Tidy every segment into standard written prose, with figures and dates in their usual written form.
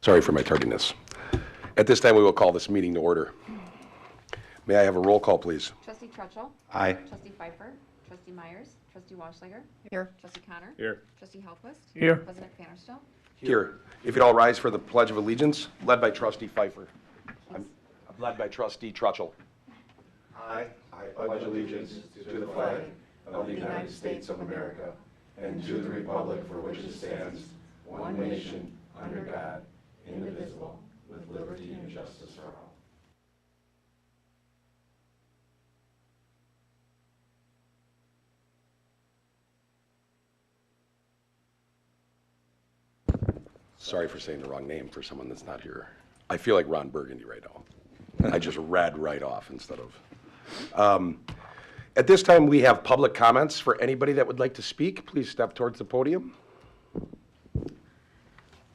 Sorry for my tardiness. At this time, we will call this meeting to order. May I have a roll call, please? Trustee Trutchell. Aye. Trustee Pfeiffer. Trustee Myers. Trustee Walschlager. Here. Trustee Connor. Here. Trustee Hellquist. Here. President Vanderstill. Here. If you'd all rise for the Pledge of Allegiance, led by Trustee Pfeiffer. I'm led by Trustee Trutchell. I pledge allegiance to the flag of the United States of America and to the republic for which it stands, one nation, under God, indivisible, with liberty and justice for all. Sorry for saying the wrong name for someone that's not here. I feel like Ron Burgundy right now. I just read right off instead of. At this time, we have public comments. For anybody that would like to speak, please step towards the podium.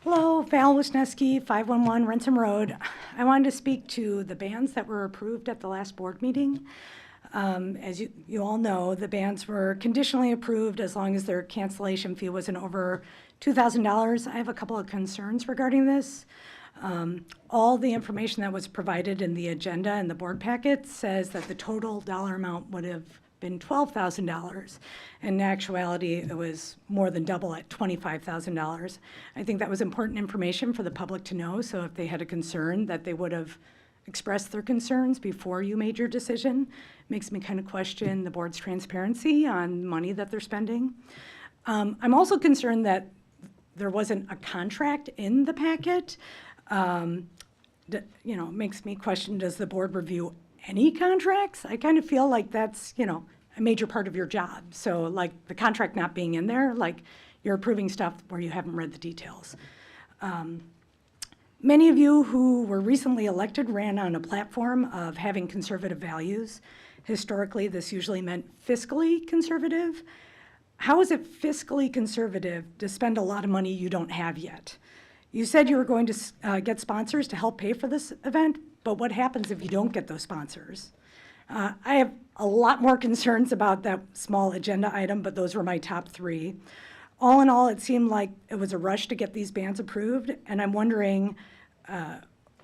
Hello, Val Wisniewski, 511 Ransom Road. I wanted to speak to the bans that were approved at the last board meeting. As you all know, the bans were conditionally approved as long as their cancellation fee wasn't over $2,000. I have a couple of concerns regarding this. All the information that was provided in the agenda and the board packet says that the total dollar amount would have been $12,000. In actuality, it was more than double at $25,000. I think that was important information for the public to know, so if they had a concern, that they would have expressed their concerns before you made your decision. Makes me kind of question the board's transparency on money that they're spending. I'm also concerned that there wasn't a contract in the packet. Makes me question, does the board review any contracts? I kind of feel like that's, a major part of your job. So like the contract not being in there, like you're approving stuff where you haven't read the details. Many of you who were recently elected ran on a platform of having conservative values. Historically, this usually meant fiscally conservative. How is it fiscally conservative to spend a lot of money you don't have yet? You said you were going to get sponsors to help pay for this event, but what happens if you don't get those sponsors? I have a lot more concerns about that small agenda item, but those were my top three. All in all, it seemed like it was a rush to get these bans approved, and I'm wondering,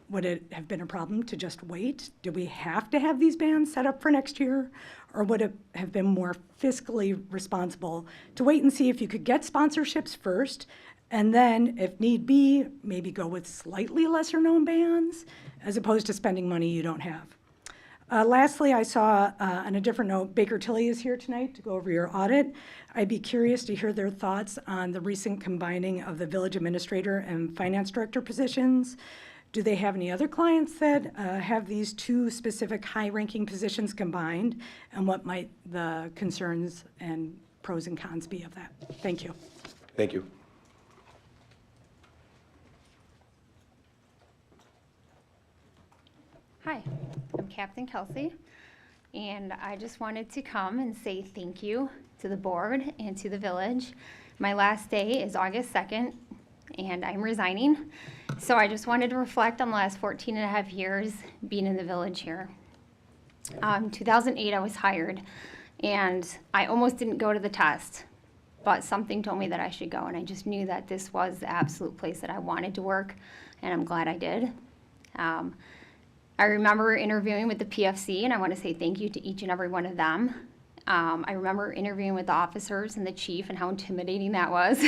would it have been a problem to just wait? Do we have to have these bans set up for next year? Or would it have been more fiscally responsible to wait and see if you could get sponsorships first, and then, if need be, maybe go with slightly lesser known bans, as opposed to spending money you don't have? Lastly, I saw, on a different note, Baker Tilly is here tonight to go over your audit. I'd be curious to hear their thoughts on the recent combining of the village administrator and finance director positions. Do they have any other clients that have these two specific high-ranking positions combined? And what might the concerns and pros and cons be of that? Thank you. Thank you. Hi, I'm Captain Kelsey, and I just wanted to come and say thank you to the board and to the village. My last day is August 2nd, and I'm resigning. So I just wanted to reflect on the last 14 and a half years being in the village here. 2008, I was hired, and I almost didn't go to the test, but something told me that I should go, and I just knew that this was the absolute place that I wanted to work, and I'm glad I did. I remember interviewing with the PFC, and I want to say thank you to each and every one of them. I remember interviewing with the officers and the chief and how intimidating that was.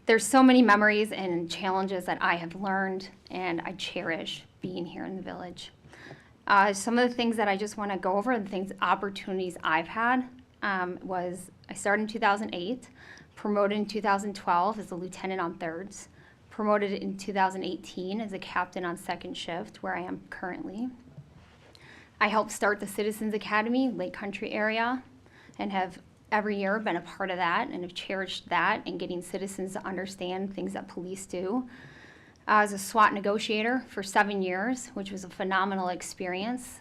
There's so many memories and challenges that I have learned, and I cherish being here in the village. Some of the things that I just want to go over, the opportunities I've had, was I started in 2008, promoted in 2012 as a lieutenant on thirds, promoted in 2018 as a captain on second shift, where I am currently. I helped start the Citizens Academy, Lake Country area, and have every year been a part of that and have cherished that and getting citizens to understand things that police do. I was a SWAT negotiator for 7 years, which was a phenomenal experience.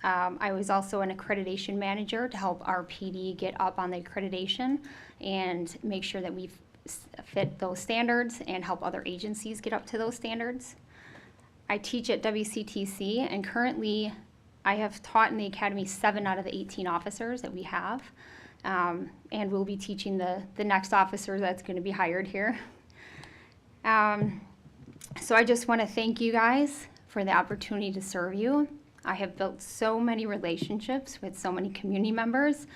I was also an accreditation manager to help our PD get up on the accreditation and make sure that we fit those standards and help other agencies get up to those standards. I teach at WCTC, and currently I have taught in the academy 7 out of the 18 officers that we have, and we'll be teaching the next officer that's going to be hired here. So I just want to thank you guys for the opportunity to serve you. I have built so many relationships with so many community members.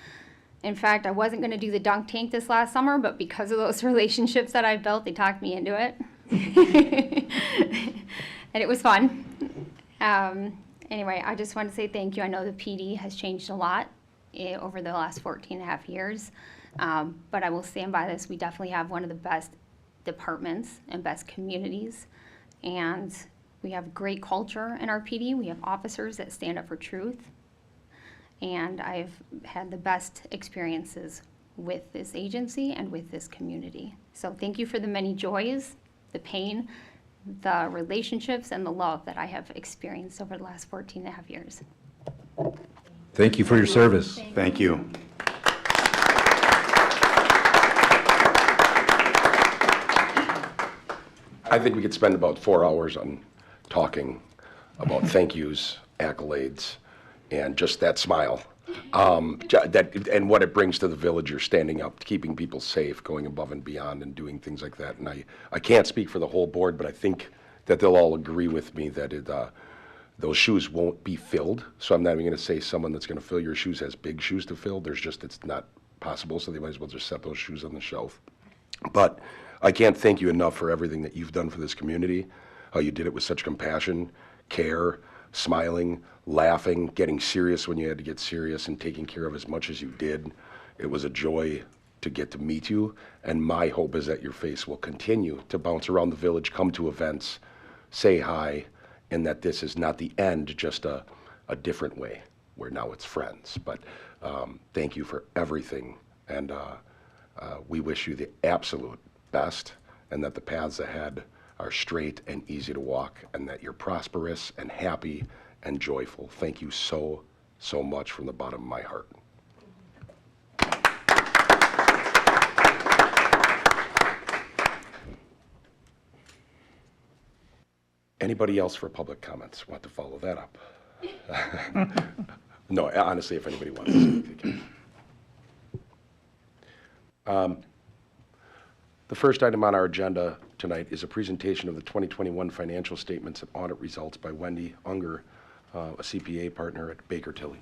In fact, I wasn't going to do the dunk tank this last summer, but because of those relationships that I built, they talked me into it. And it was fun. Anyway, I just want to say thank you. I know the PD has changed a lot over the last 14 and a half years, but I will stand by this. We definitely have one of the best departments and best communities, and we have great culture in our PD. We have officers that stand up for truth, and I've had the best experiences with this agency and with this community. So thank you for the many joys, the pain, the relationships, and the love that I have experienced over the last 14 and a half years. Thank you for your service. Thank you. I think we could spend about 4 hours on talking about thank yous, accolades, and just that smile. And what it brings to the village. You're standing up, keeping people safe, going above and beyond, and doing things like that. And I can't speak for the whole board, but I think that they'll all agree with me that those shoes won't be filled. So I'm not even going to say someone that's going to fill your shoes has big shoes to fill. It's not possible, so they might as well just set those shoes on the shelf. But I can't thank you enough for everything that you've done for this community, how you did it with such compassion, care, smiling, laughing, getting serious when you had to get serious, and taking care of as much as you did. It was a joy to get to meet you, and my hope is that your face will continue to bounce around the village, come to events, say hi, and that this is not the end, just a different way, where now it's friends. But thank you for everything, and we wish you the absolute best, and that the paths ahead are straight and easy to walk, and that you're prosperous and happy and joyful. Thank you so, so much from the bottom of my heart. Anybody else for public comments want to follow that up? No, honestly, if anybody wants to speak, they can. The first item on our agenda tonight is a presentation of the 2021 financial statements and audit results by Wendi Unger, a CPA partner at Baker Tilly,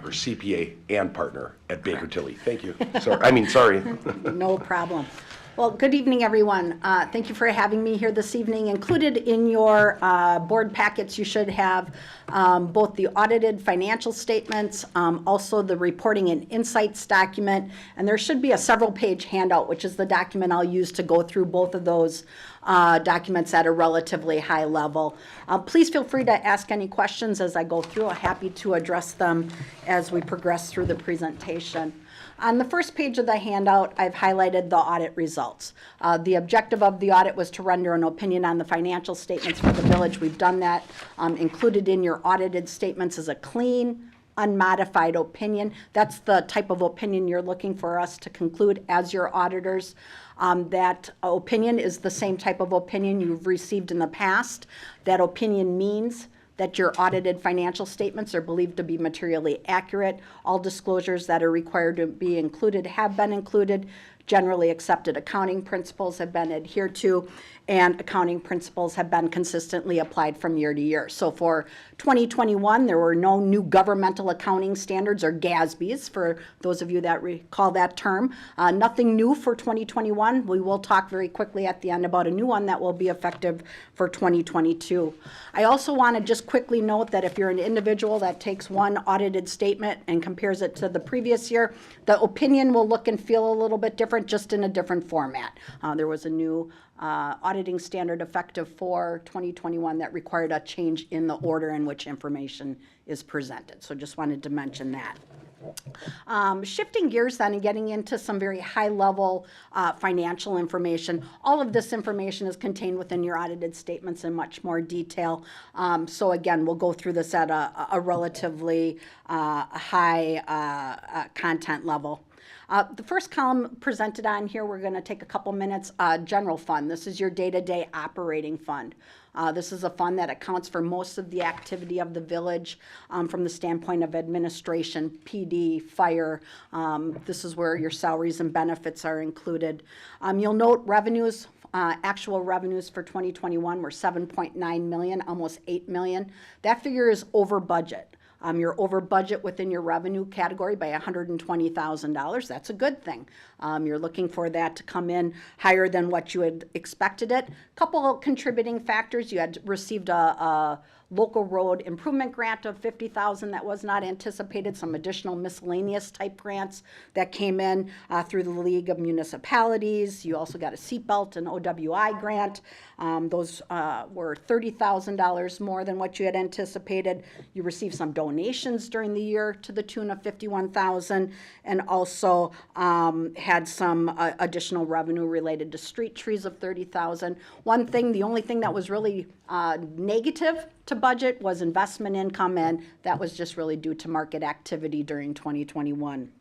or CPA and partner at Baker Tilly. Thank you. Sorry. No problem. Well, good evening, everyone. Thank you for having me here this evening. Included in your board packets, you should have both the audited financial statements, also the reporting and insights document, and there should be a several-page handout, which is the document I'll use to go through both of those documents at a relatively high level. Please feel free to ask any questions as I go through. I'm happy to address them as we progress through the presentation. On the first page of the handout, I've highlighted the audit results. The objective of the audit was to render an opinion on the financial statements for the village. We've done that. Included in your audited statements is a clean, unmodified opinion. That's the type of opinion you're looking for us to conclude as your auditors. That opinion is the same type of opinion you've received in the past. That opinion means that your audited financial statements are believed to be materially accurate. All disclosures that are required to be included have been included. Generally accepted accounting principles have been adhered to, and accounting principles have been consistently applied from year to year. So for 2021, there were no new governmental accounting standards, or GASBs, for those of you that recall that term. Nothing new for 2021. We will talk very quickly at the end about a new one that will be effective for 2022. I also want to just quickly note that if you're an individual that takes one audited statement and compares it to the previous year, the opinion will look and feel a little bit different, just in a different format. There was a new auditing standard effective for 2021 that required a change in the order in which information is presented. So just wanted to mention that. Shifting gears then and getting into some very high-level financial information. All of this information is contained within your audited statements in much more detail. So again, we'll go through this at a relatively high content level. The first column presented on here, we're going to take a couple minutes. General fund. This is your day-to-day operating fund. This is a fund that accounts for most of the activity of the village from the standpoint of administration, PD, fire. This is where your salaries and benefits are included. You'll note revenues. Actual revenues for 2021 were 7.9 million, almost 8 million. That figure is over budget. You're over budget within your revenue category by $120,000. That's a good thing. You're looking for that to come in higher than what you had expected it. Couple of contributing factors. You had received a local road improvement grant of $50,000 that was not anticipated, some additional miscellaneous type grants that came in through the League of Municipalities. You also got a seatbelt and OWI grant. Those were $30,000 more than what you had anticipated. You received some donations during the year to the tune of $51,000, and also had some additional revenue related to street trees of $30,000. One thing, the only thing that was really negative to budget was investment income, and that was just really due to market activity during 2021.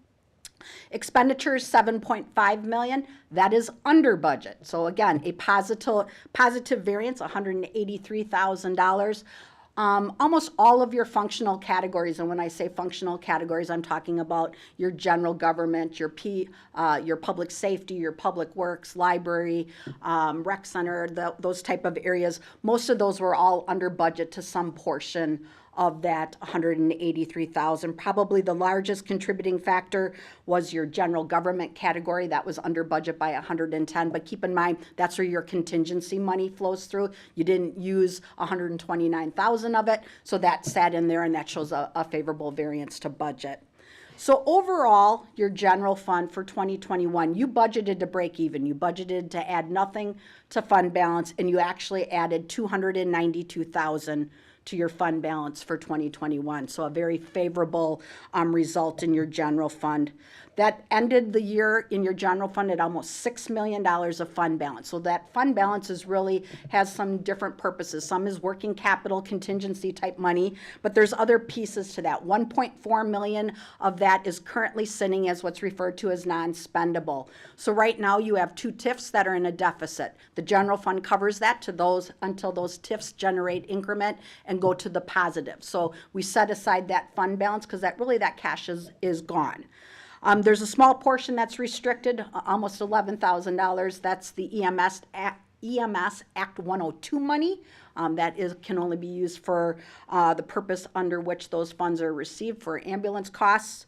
Expenditures, $7.5 million. That is under budget. So again, a positive variance, $183,000. Almost all of your functional categories, and when I say functional categories, I'm talking about your general government, your public safety, your public works, library, rec center, those type of areas. Most of those were all under budget to some portion of that $183,000. Probably the largest contributing factor was your general government category. That was under budget by $110,000, but keep in mind, that's where your contingency money flows through. You didn't use $129,000 of it, so that sat in there, and that shows a favorable variance to budget. So overall, your general fund for 2021, you budgeted to break even. You budgeted to add nothing to fund balance, and you actually added $292,000 to your fund balance for 2021. So a very favorable result in your general fund. That ended the year in your general fund at almost $6 million of fund balance. So that fund balance has some different purposes. Some is working capital contingency type money, but there's other pieces to that. 1.4 million of that is currently sitting as what's referred to as non-spendable. So right now you have 2 TIFs that are in a deficit. The general fund covers that to those until those TIFs generate increment and go to the positive. So we set aside that fund balance because that cash is gone. There's a small portion that's restricted, almost $11,000. That's the EMS Act 102 money. Can only be used for the purpose under which those funds are received for ambulance costs.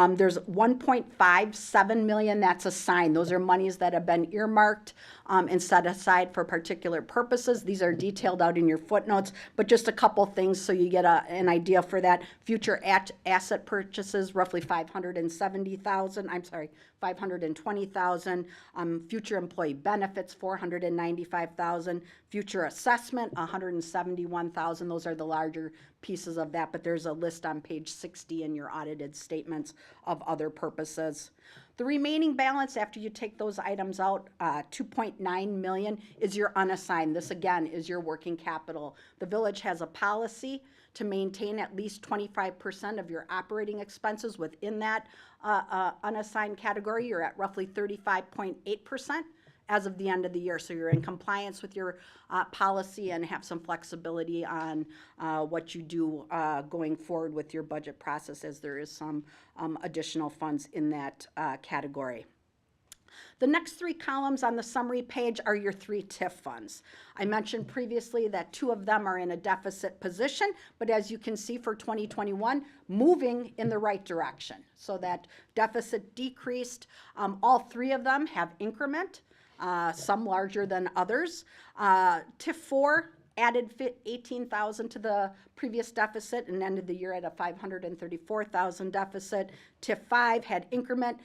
There's 1.57 million that's assigned. Those are monies that have been earmarked and set aside for particular purposes. These are detailed out in your footnotes, but just a couple things so you get an idea for that. Future asset purchases, roughly $520,000. Future employee benefits, $495,000. Future assessment, $171,000. Those are the larger pieces of that, but there's a list on page 60 in your audited statements of other purposes. The remaining balance after you take those items out, 2.9 million, is your unassigned. This again is your working capital. The village has a policy to maintain at least 25% of your operating expenses within that unassigned category. You're at roughly 35.8% as of the end of the year. So you're in compliance with your policy and have some flexibility on what you do going forward with your budget process, as there is some additional funds in that category. The next 3 columns on the summary page are your 3 TIF funds. I mentioned previously that 2 of them are in a deficit position, but as you can see for 2021, moving in the right direction. So that deficit decreased. All 3 of them have increment, some larger than others. TIF 4 added $18,000 to the previous deficit and ended the year at a $534,000 deficit. TIF 5 had increment,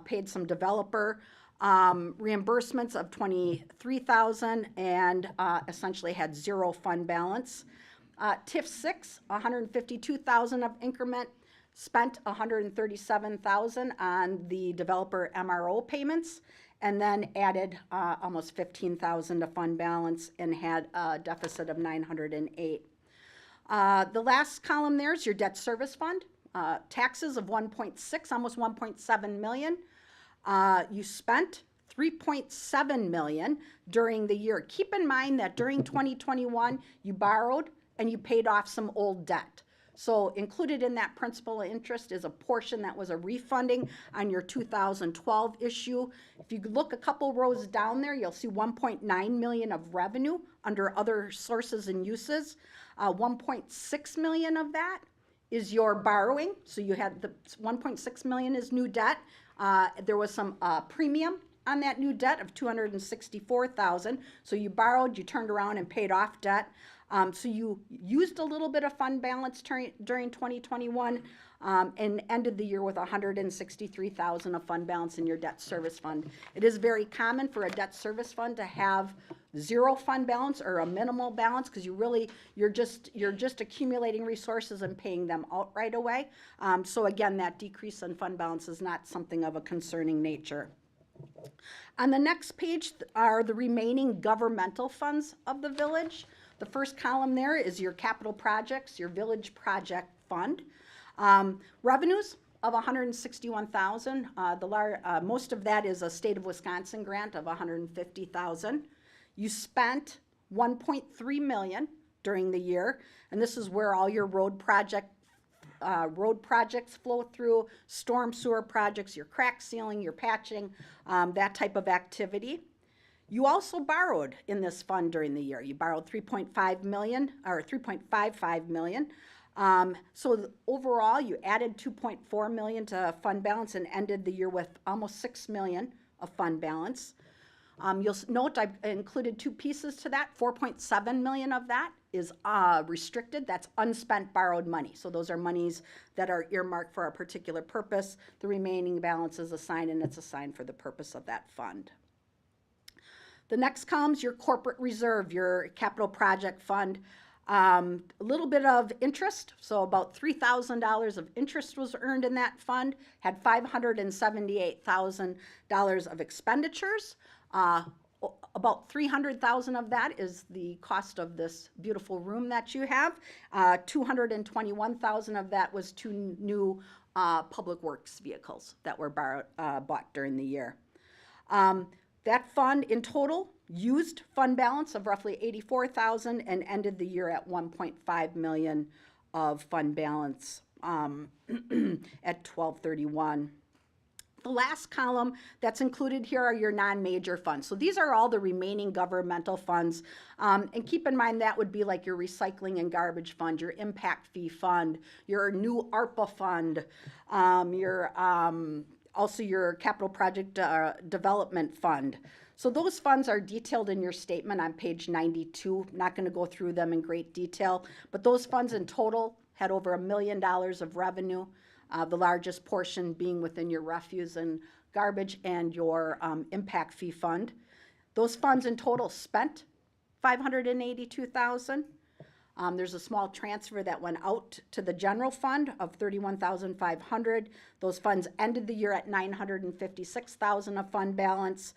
paid some developer reimbursements of $23,000 and essentially had 0 fund balance. TIF 6, $152,000 of increment, spent $137,000 on the developer MRO payments, and then added almost $15,000 to fund balance and had a deficit of $908,000. The last column there is your debt service fund. Taxes of 1.6, almost 1.7 million. You spent $3.7 million during the year. Keep in mind that during 2021, you borrowed and you paid off some old debt. So included in that principal and interest is a portion that was a refunding on your 2012 issue. If you look a couple rows down there, you'll see 1.9 million of revenue under other sources and uses. 1.6 million of that is your borrowing. So you had the 1.6 million is new debt. There was some premium on that new debt of 264,000. So you borrowed, you turned around and paid off debt. So you used a little bit of fund balance during 2021 and ended the year with 163,000 of fund balance in your debt service fund. It is very common for a debt service fund to have zero fund balance or a minimal balance because you're just accumulating resources and paying them out right away. So again, that decrease in fund balance is not something of a concerning nature. On the next page are the remaining governmental funds of the village. The first column there is your capital projects, your village project fund. Revenues of $161,000. Most of that is a state of Wisconsin grant of $150,000. You spent $1.3 million during the year, and this is where all your road projects flow through, storm sewer projects, your crack sealing, your patching, that type of activity. You also borrowed in this fund during the year. You borrowed $3.55 million. So overall, you added $2.4 million to fund balance and ended the year with almost $6 million of fund balance. You'll note I've included two pieces to that. $4.7 million of that is restricted. That's unspent borrowed money. So those are monies that are earmarked for a particular purpose. The remaining balance is assigned, and it's assigned for the purpose of that fund. The next comes your corporate reserve, your capital project fund. A little bit of interest, so about $3,000 of interest was earned in that fund, had $578,000 of expenditures. About $300,000 of that is the cost of this beautiful room that you have. $221,000 of that was two new public works vehicles that were bought during the year. That fund in total used fund balance of roughly $84,000 and ended the year at $1.5 million of fund balance at 12/31. The last column that's included here are your non-major funds. So these are all the remaining governmental funds. And keep in mind that would be like your recycling and garbage fund, your impact fee fund, your new ARPA fund, also your capital project development fund. So those funds are detailed in your statement on page 92. I'm not going to go through them in great detail, but those funds in total had over $1 million of revenue, the largest portion being within your refuse and garbage and your impact fee fund. Those funds in total spent $582,000. There's a small transfer that went out to the general fund of $31,500. Those funds ended the year at $956,000 of fund balance.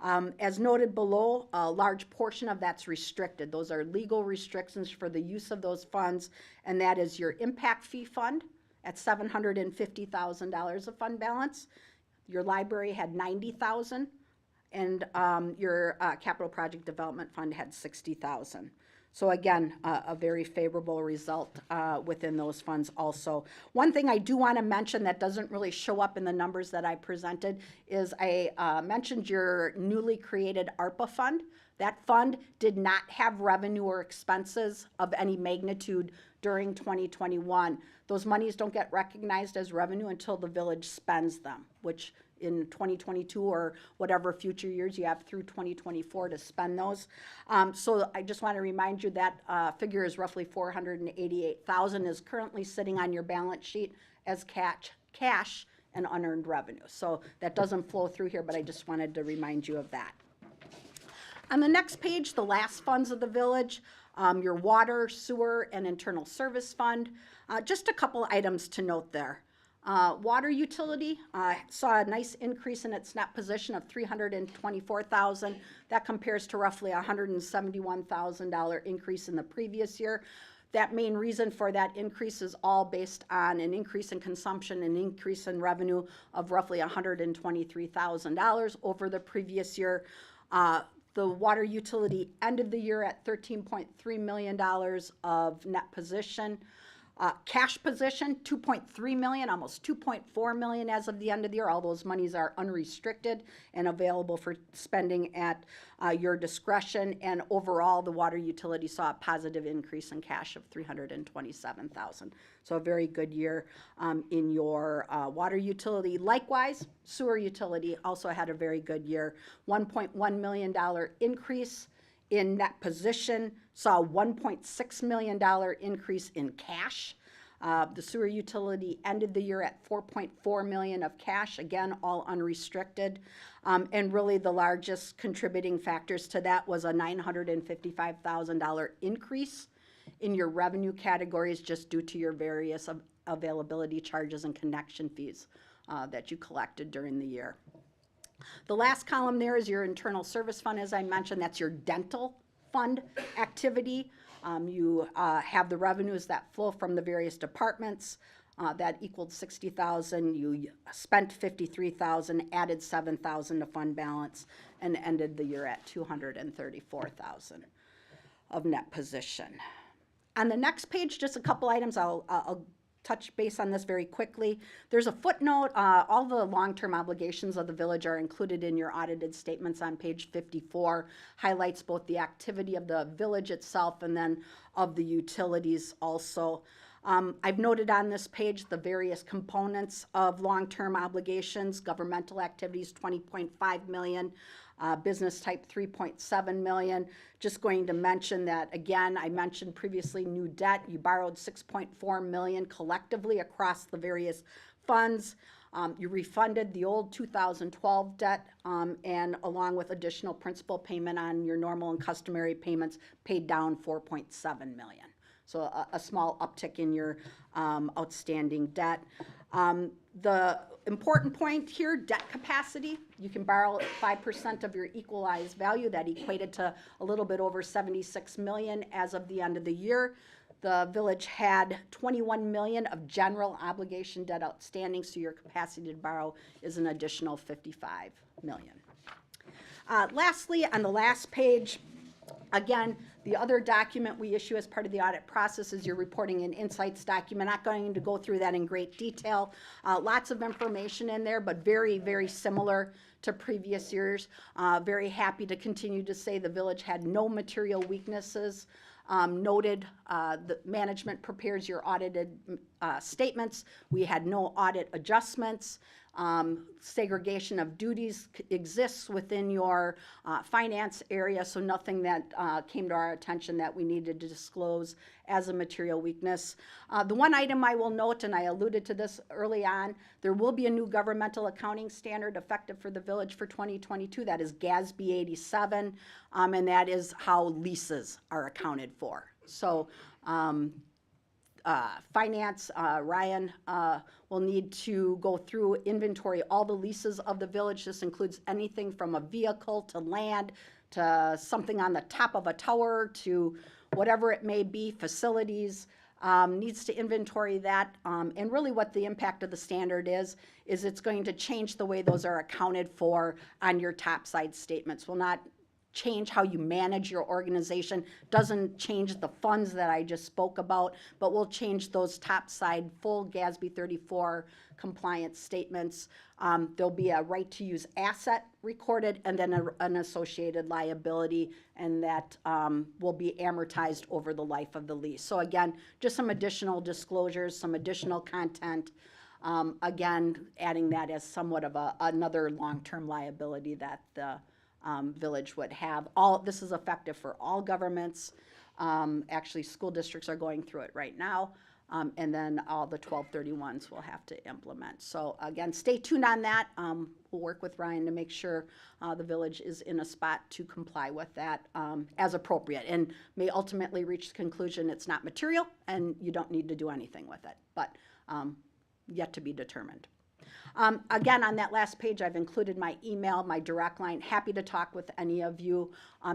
As noted below, a large portion of that's restricted. Those are legal restrictions for the use of those funds, and that is your impact fee fund at $750,000 of fund balance. Your library had $90,000, and your capital project development fund had $60,000. So again, a very favorable result within those funds also. One thing I do want to mention that doesn't really show up in the numbers that I presented is I mentioned your newly created ARPA fund. That fund did not have revenue or expenses of any magnitude during 2021. Those monies don't get recognized as revenue until the village spends them, which in 2022 or whatever future years you have through 2024 to spend those. So I just want to remind you that figure is roughly $488,000 is currently sitting on your balance sheet as cash and unearned revenue. So that doesn't flow through here, but I just wanted to remind you of that. On the next page, the last funds of the village, your water, sewer, and internal service fund. Just a couple items to note there. Water utility saw a nice increase in its net position of $324,000. That compares to roughly $171,000 increase in the previous year. That main reason for that increase is all based on an increase in consumption, an increase in revenue of roughly $123,000 over the previous year. The water utility ended the year at $13.3 million of net position. Cash position, $2.3 million, almost $2.4 million as of the end of the year. All those monies are unrestricted and available for spending at your discretion. And overall, the water utility saw a positive increase in cash of $327,000. So a very good year in your water utility. Likewise, sewer utility also had a very good year. $1.1 million increase in net position, saw a $1.6 million increase in cash. The sewer utility ended the year at $4.4 million of cash, again, all unrestricted. And really the largest contributing factors to that was a $955,000 increase in your revenue categories just due to your various availability charges and connection fees that you collected during the year. The last column there is your internal service fund, as I mentioned. That's your dental fund activity. You have the revenues that flow from the various departments. That equaled $60,000. You spent $53,000, added $7,000 to fund balance, and ended the year at $234,000 of net position. On the next page, just a couple items. I'll touch base on this very quickly. There's a footnote. All the long-term obligations of the village are included in your audited statements on page 54. Highlights both the activity of the village itself and then of the utilities also. I've noted on this page the various components of long-term obligations. Governmental activities, $20.5 million. Business type, $3.7 million. Just going to mention that, again, I mentioned previously new debt. You borrowed $6.4 million collectively across the various funds. You refunded the old 2012 debt, and along with additional principal payment on your normal and customary payments, paid down $4.7 million. So a small uptick in your outstanding debt. The important point here, debt capacity. You can borrow 5% of your equalized value. That equated to a little bit over $76 million as of the end of the year. The village had $21 million of general obligation debt outstanding, so your capacity to borrow is an additional $55 million. Lastly, on the last page, again, the other document we issue as part of the audit process is your reporting and insights document. Not going to go through that in great detail. Lots of information in there, but very, very similar to previous years. Very happy to continue to say the village had no material weaknesses. Noted the management prepares your audited statements. We had no audit adjustments. Segregation of duties exists within your finance area, so nothing that came to our attention that we needed to disclose as a material weakness. The one item I will note, and I alluded to this early on, there will be a new governmental accounting standard effective for the village for 2022. That is GASB 87, and that is how leases are accounted for. So finance, Ryan will need to go through inventory all the leases of the village. This includes anything from a vehicle to land to something on the top of a tower to whatever it may be, facilities. Needs to inventory that. And really what the impact of the standard is it's going to change the way those are accounted for on your topside statements. Will not change how you manage your organization, doesn't change the funds that I just spoke about, but will change those topside full GASB 34 compliance statements. There'll be a right to use asset recorded and then an associated liability, and that will be amortized over the life of the lease. So again, just some additional disclosures, some additional content. Again, adding that as somewhat of another long-term liability that the village would have. This is effective for all governments. Actually, school districts are going through it right now, and then all the 1231s will have to implement. So again, stay tuned on that. We'll work with Ryan to make sure the village is in a spot to comply with that as appropriate, and may ultimately reach the conclusion it's not material and you don't need to do anything with it, but yet to be determined. Again, on that last page, I've included my email, my direct line. Happy to talk with any of you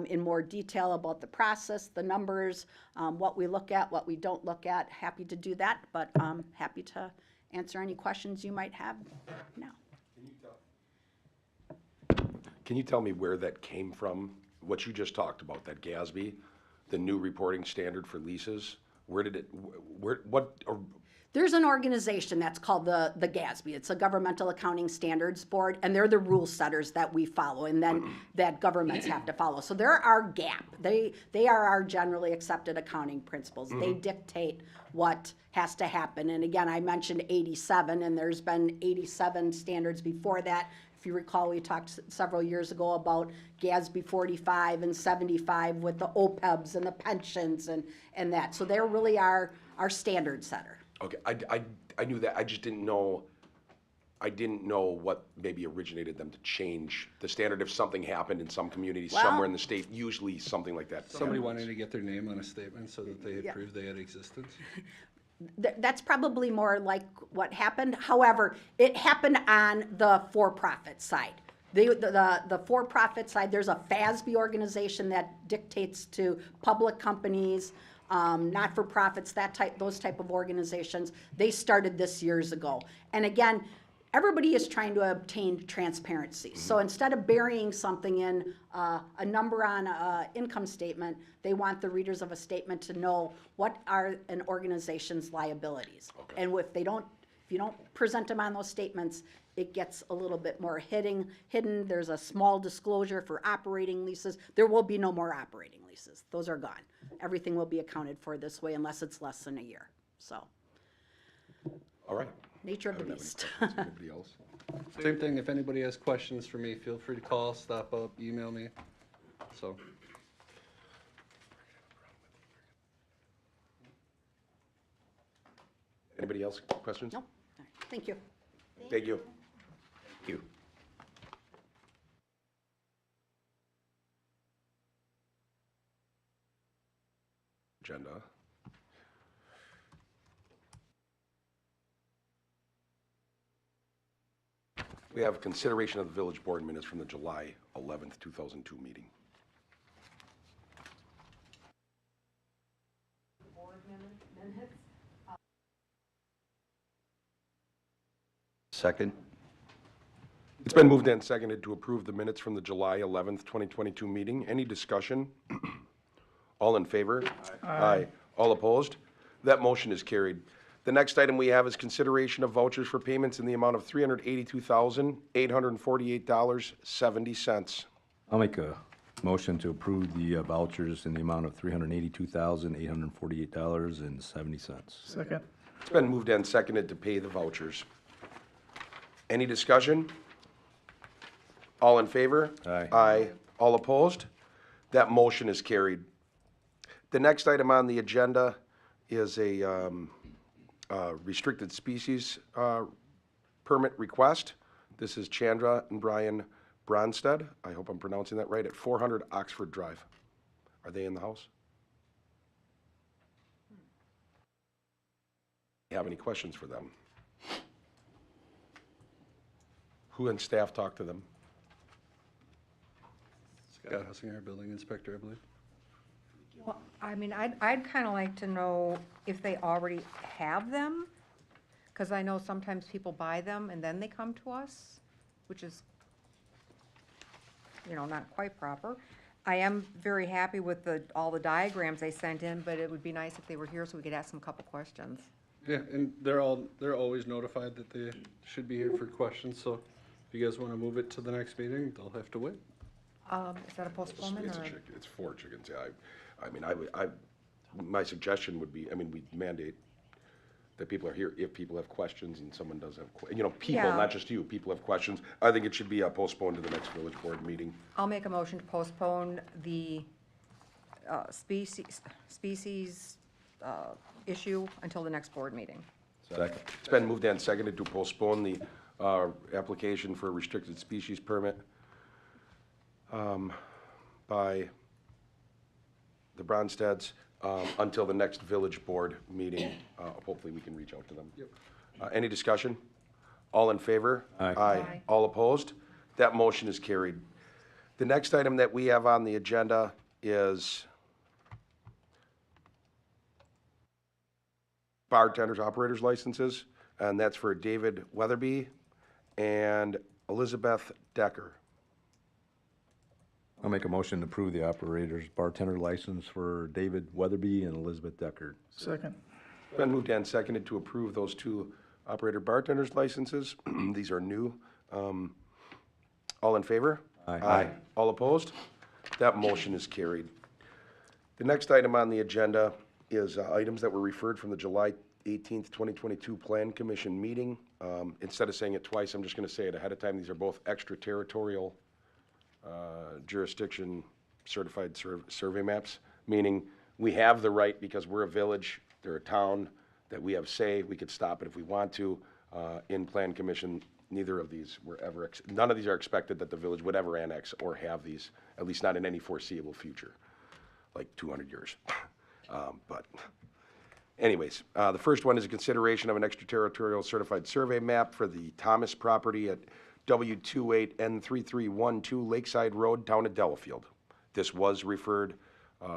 in more detail about the process, the numbers, what we look at, what we don't look at. Happy to do that, but happy to answer any questions you might have now. Can you tell me where that came from? What you just talked about, that GASB, the new reporting standard for leases? Where did it, There's an organization that's called the GASB. It's a Governmental Accounting Standards Board, and they're the rule setters that we follow, and then that governments have to follow. So they're our GAP. They are our generally accepted accounting principles. They dictate what has to happen. And again, I mentioned 87, and there's been 87 standards before that. If you recall, we talked several years ago about GASB 45 and 75 with the OPEBs and the pensions and that. So they're really our standard setter. okay, I knew that, I just didn't know, what maybe originated them to change the standard if something happened in some community Well- somewhere in the state, usually something like that. Somebody wanting to get their name on a statement so that they had Yeah. proved they had existence. That's probably more like what happened. However, it happened on the for-profit side. The for-profit side, there's a FASB organization that dictates to public companies, not-for-profits, those type of organizations. They started this years ago. And again, everybody is trying to obtain transparency. So instead of burying something in a number on an income statement, they want the readers of a statement to know what are an organization's liabilities. And if you don't present them on those statements, it gets a little bit more hidden. There's a small disclosure for operating leases. There will be no more operating leases. Those are gone. Everything will be accounted for this way unless it's less than a year. So, All right. nature of I the don't have any beast. questions. Anybody else? Same thing, if anybody has questions for me, feel free to call, stop up, email me. So, Anybody else, questions? Nope. All right. Thank you. Thank you. Thank you. Agenda. We have consideration of the village board minutes from the July 11th, 2002 meeting. Second? It's been moved and seconded to approve the minutes from the July 11th, 2022 meeting. Any discussion? All in favor? Aye. All opposed? That motion is carried. The next item we have is consideration of vouchers for payments in the amount of $382,848.70. I'll make a motion to approve the vouchers in the amount of $382,848.70. Second. It's been moved and seconded to pay the vouchers. Any discussion? All in favor? Aye. Aye. All opposed? That motion is carried. The next item on the agenda is a restricted species permit request. This is Chandra and Brian Bronstead. I hope I'm pronouncing that right, at 400 Oxford Drive. Are they in the house? You have any questions for them? Who in staff talked to them? Scott Hussinger, building inspector, I believe. Well, I mean, I'd kind of like to know if they already have them, because I know sometimes people buy them and then they come to us, which is, not quite proper. I am very happy with all the diagrams they sent in, but it would be nice if they were here so we could ask them a couple questions. Yeah, and they're always notified that they should be here for questions, so if you guys want to move it to the next meeting, they'll have to wait. Is that a postponement It's a or? chicken, it's 4 chickens, yeah. My suggestion would be, we mandate that people are here if people have questions and someone does have, people, Yeah. not just you, people have questions. I think it should be postponed to the next village board meeting. I'll make a motion to postpone the species issue until the next board meeting. Second. It's been moved and seconded to postpone the application for a restricted species permit by the Bronstedts until the next village board meeting. Hopefully we can reach out to them. Yep. Any discussion? All in favor? Aye. Aye. All opposed? That motion is carried. The next item that we have on the agenda is bartenders, operators licenses, and that's for David Weatherby and Elizabeth Decker. I'll make a motion to approve the operator's bartender license for David Weatherby and Elizabeth Deckard. Second. Been moved and seconded to approve those two operator bartenders licenses. These are new. All in favor? Aye. All opposed? That motion is carried. The next item on the agenda is items that were referred from the July 18th, 2022 Plan Commission meeting. Instead of saying it twice, I'm just going to say it ahead of time. These are both extraterritorial jurisdiction certified survey maps, meaning we have the right, because we're a village, they're a town, that we have say, we could stop it if we want to. In Plan Commission, neither of these were ever, none of these are expected that the village would ever annex or have these, at least not in any foreseeable future, like 200 years. But anyways, the first one is a consideration of an extraterritorial certified survey map for the Thomas property at W28N3312 Lakeside Road, town of Delafield. This was referred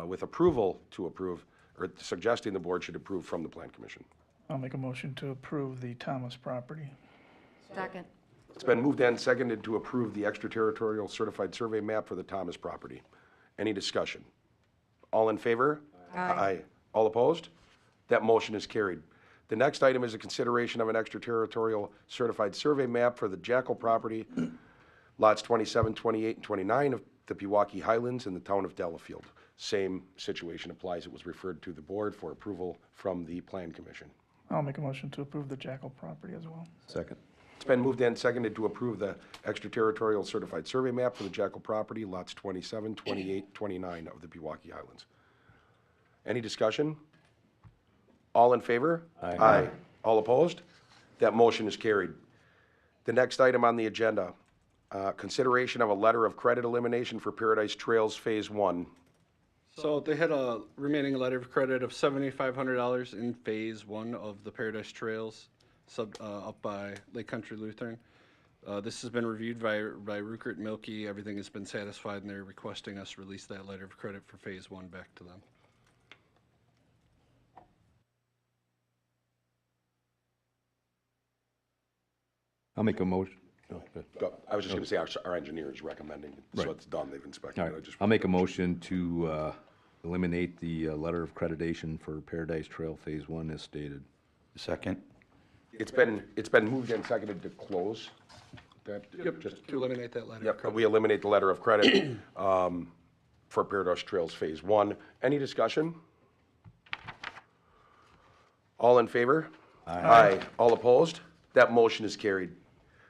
with approval to approve, or suggesting the board should approve from the Plan Commission. I'll make a motion to approve the Thomas property. Second. It's been moved and seconded to approve the extraterritorial certified survey map for the Thomas property. Any discussion? All in favor? Aye. All opposed? That motion is carried. The next item is a consideration of an extraterritorial certified survey map for the Jackal property, lots 27, 28, and 29 of the Pewaukee Highlands in the town of Delafield. Same situation applies. It was referred to the board for approval from the Plan Commission. I'll make a motion to approve the Jackal property as well. Second. It's been moved and seconded to approve the extraterritorial certified survey map for the Jackal property, lots 27, 28, 29 of the Pewaukee Highlands. Any discussion? All in favor? Aye. All opposed? That motion is carried. The next item on the agenda, consideration of a letter of credit elimination for Paradise Trails Phase 1. So they had a remaining letter of credit of $7,500 in Phase 1 of the Paradise Trails, up by Lake Country Lutheran. This has been reviewed by Ruckert Milky. Everything has been satisfied, and they're requesting us release that letter of credit for Phase 1 back to them. I'll make a motion. Oh, good. I was just going to say our engineer is recommending, it, so Right. it's done, they've inspected All it. I right, just- I'll make a motion to eliminate the letter of accreditation for Paradise Trail Phase 1 as stated. Second. It's been moved and seconded to close that. Just, To eliminate that letter of yep, credit. we eliminate the letter of credit for Paradise Trails Phase 1. Any discussion? All in favor? Aye. All opposed? That motion is carried.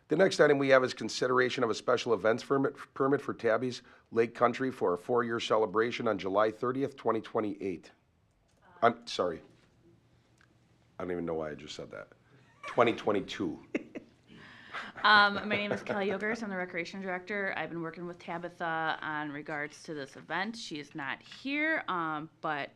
The next item we have is consideration of a special events permit for Tabby's Lake Country for a 4-year celebration on July 30th, 2028. I'm sorry. I don't even know why I just said that. 2022. My name is Kelly Yogers. I'm the Recreation Director. I've been working with Tabitha on regards to this event. She is not here, but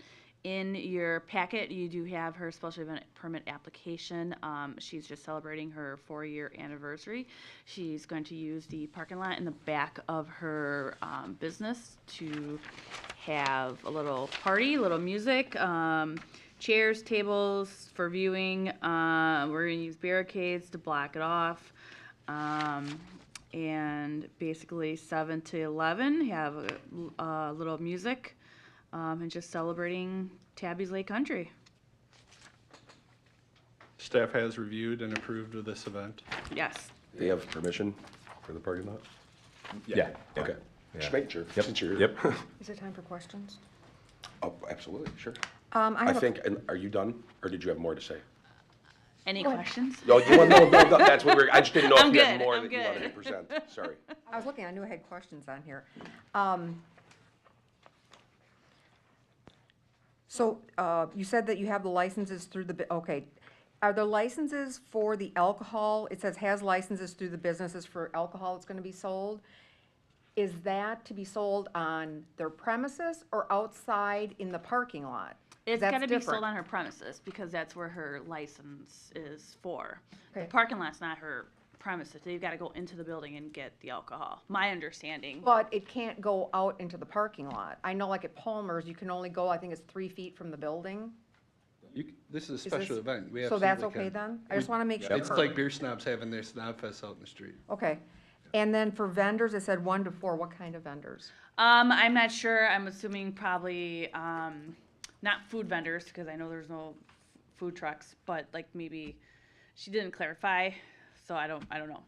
in your packet, you do have her special event permit application. She's just celebrating her 4-year anniversary. She's going to use the parking lot in the back of her business to have a little party, a little music, chairs, tables for viewing. We're going to use barricades to block it off. And basically 7 to 11 have a little music. And just celebrating Tabby's Lake Country. Staff has reviewed and approved of this event. Yes. They have permission for the parking lot? Yeah. Okay. Just making sure, Yep. since you're. Yep. Is it time for questions? Oh, absolutely, sure. I I have a think, and are you done, or did you have more to say? Any questions? No, you want, no, that's what I just didn't know if I'm you had good, more I'm that you wanted to good. present, sorry. I was looking, I knew I had questions on here. So, you said that you have the licenses through the, okay. Are the licenses for the alcohol, it says has licenses through the businesses for alcohol that's gonna be sold? is that to be sold on their premises or outside in the parking lot? It's That's gotta be different. sold on her premises, because that's where her license is for. The Okay. parking lot's not her premises, so you've gotta go into the building and get the alcohol, my understanding. But it can't go out into the parking lot. I know like at Palmer's, you can only go, I think it's 3 feet from the building. This is a Is special this- event. We So that's absolutely okay can. then? I just want to make sure. It's like beer snobs having their snob fest out in the street. Okay. And then for vendors, it said 1 to 4. What kind of vendors? I'm not sure, I'm assuming probably, not food vendors, because I know there's no food trucks, but like maybe, she didn't clarify, so I don't know.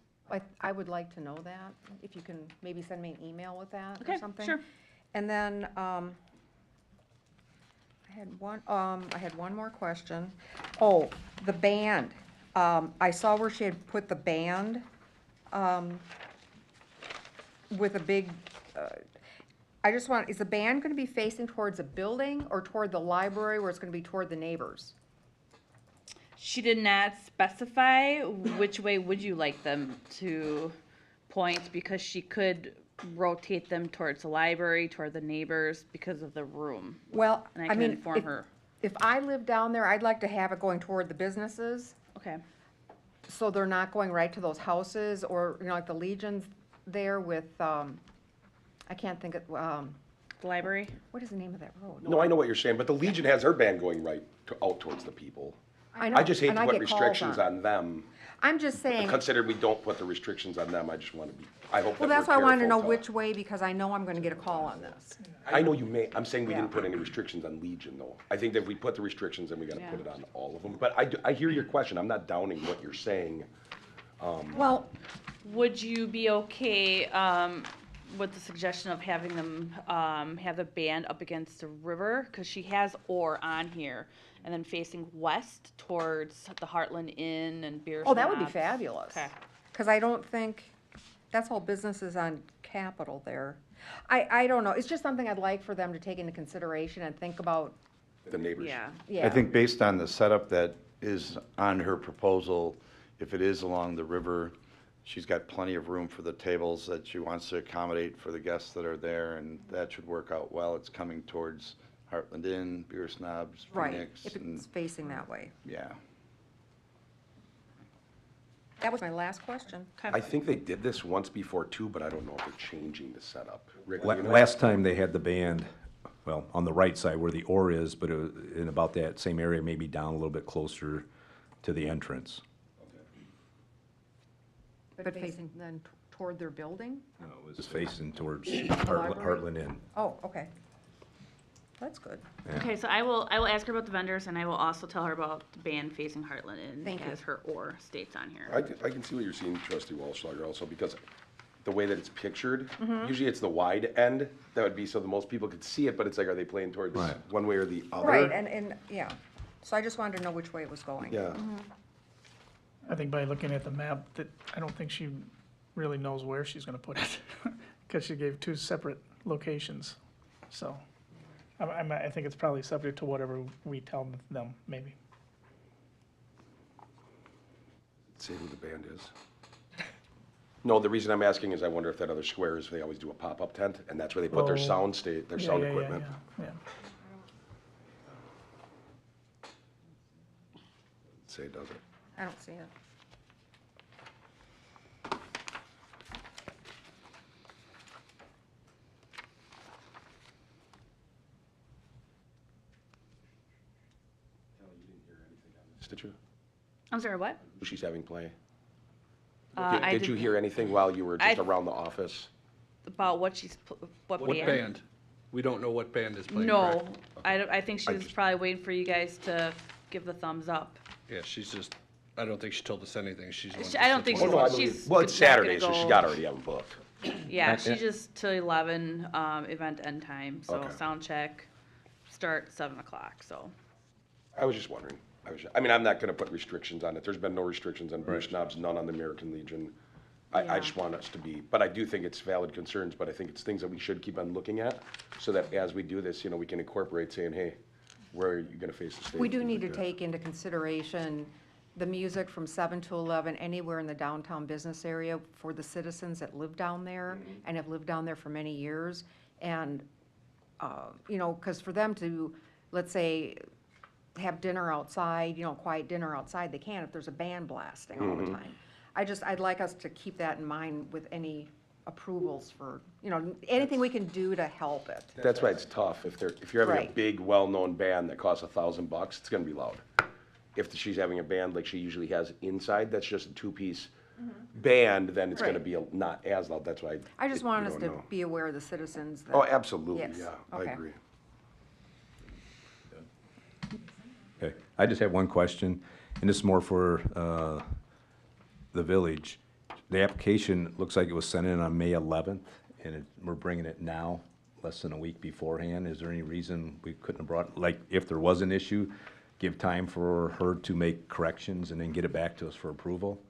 I would like to know that, if you can maybe send me an email with that or Okay, something. sure. And then, I had one more question. Oh, the band. I saw where she had put the band, with a big, I just want, is the band gonna be facing towards a building or toward the library where it's gonna be toward the neighbors? She did not specify which way would you like them to point, because she could rotate them towards the library, toward the neighbors, because of the room. Well, And I I can mean, inform her. if I live down there, I'd like to have it going toward the businesses, Okay. so they're not going right to those houses, or, you know, like the Legion's there with, I can't think of, The library? what is the name of that road? No, I know what you're saying, but the Legion has her band going right out towards the people. I know, I just hate and to I put get calls restrictions on it. on them. I'm just saying, Considered we don't put the restrictions on them, I just want to be, I hope that well, we're that's why I wanted to know careful which way, because I know I'm gonna get a call on this. I know you may, I'm saying we Yeah. didn't put any restrictions on Legion, though. I think that if we put the restrictions, then we gotta put Yeah. it on all of them. But I hear your question, I'm not downing what you're saying. Well, Would you be okay, with the suggestion of having them, have the band up against the river? Cause she has ore on here, and then facing west towards the Hartland Inn and Beer oh, that would be Snobs. fabulous. Okay. Cause I don't think, that's all businesses on Capitol there. I don't know, it's just something I'd like for them to take into consideration and think about, The neighbors. Yeah. yeah. I think based on the setup that is on her proposal, if it is along the river, she's got plenty of room for the tables that she wants to accommodate for the guests that are there, and that should work out well. It's coming towards Hartland Inn, Beer Snobs, Right, Phoenix, if and, it's facing that way. yeah. That was my last question. I think they did this once before too, but I don't know if they're changing the setup. Rick, do you know? Last time they had the band, well, on the right side where the ore is, but it was in about that same area, maybe down a little bit closer to the entrance. But facing then toward their building? No, it was facing towards library? Heartland Inn. Oh, okay. That's good. Yeah. Okay, so I will ask her about the vendors, and I will also tell her about the band facing Heartland Inn, Thank you. as her ore states on here. I can see what you're seeing, Trustee Walschlager, also, because the way that it's pictured, Mm-hmm. usually it's the wide end, that would be so the most people could see it, but it's like, are they playing towards Right. one way or the other? Right, and, yeah. So I just wanted to know which way it was going. Yeah. I think by looking at the map, that, I don't think she really knows where she's gonna put it, because she gave 2 separate locations. So, I think it's probably subject to whatever we tell them, maybe. Say who the band is. No, the reason I'm asking is I wonder if that other square is, they always do a pop-up tent, and that's where they put their Oh. sound state, their Yeah, sound yeah, yeah, equipment. yeah, yeah. Say it does it. I don't see it. Did you? I'm sorry, what? Who she's having play? I Did you hear anything while you were just around the office? About what she's, what What band? We don't know what band is playing, No, correct? I think she was probably waiting for you guys to give the thumbs up. Yeah, she's just, I don't think she told us anything. She's the one I don't think Oh, just no, I she's- believe, well, it's not gonna Saturday, so she go- got already have them booked. Yeah, Yeah. she just till 11, event end time, so Okay. sound check, start 7 o'clock, so. I was just wondering. I mean, I'm not gonna put restrictions on it. There's been no restrictions on Beer Right. Snobs, none on the American Legion. I Yeah. just want us to be, but I do think it's valid concerns, but I think it's things that we should keep on looking at, so that as we do this, we can incorporate saying, hey, where are you gonna face the state? We do things need to like that. take into consideration the music from 7 to 11 anywhere in the downtown business area for the citizens that live down there and have lived down there for many years. And, you know, because for them to, let's say, have dinner outside, you know, quiet dinner outside, they can if there's a band blasting all the time. I'd like us to keep that in mind with any approvals for, you know, anything we can do to help it. That's why it's tough. If you're having a Right. big, well-known band that costs $1,000, it's gonna be loud. If she's having a band like she usually has inside, that's just a two-piece band, then it's gonna Right. be not as loud. That's why. I just we want us don't to know. be aware of the citizens. That- Oh, absolutely, Yes, yeah, I okay. agree. Okay, I just have one question, and this is more for the village. The application looks like it was sent in on May 11th, and we're bringing it now, less than a week beforehand. Is there any reason we couldn't have brought, like, if there was an issue, give time for her to make corrections and then get it back to us for approval?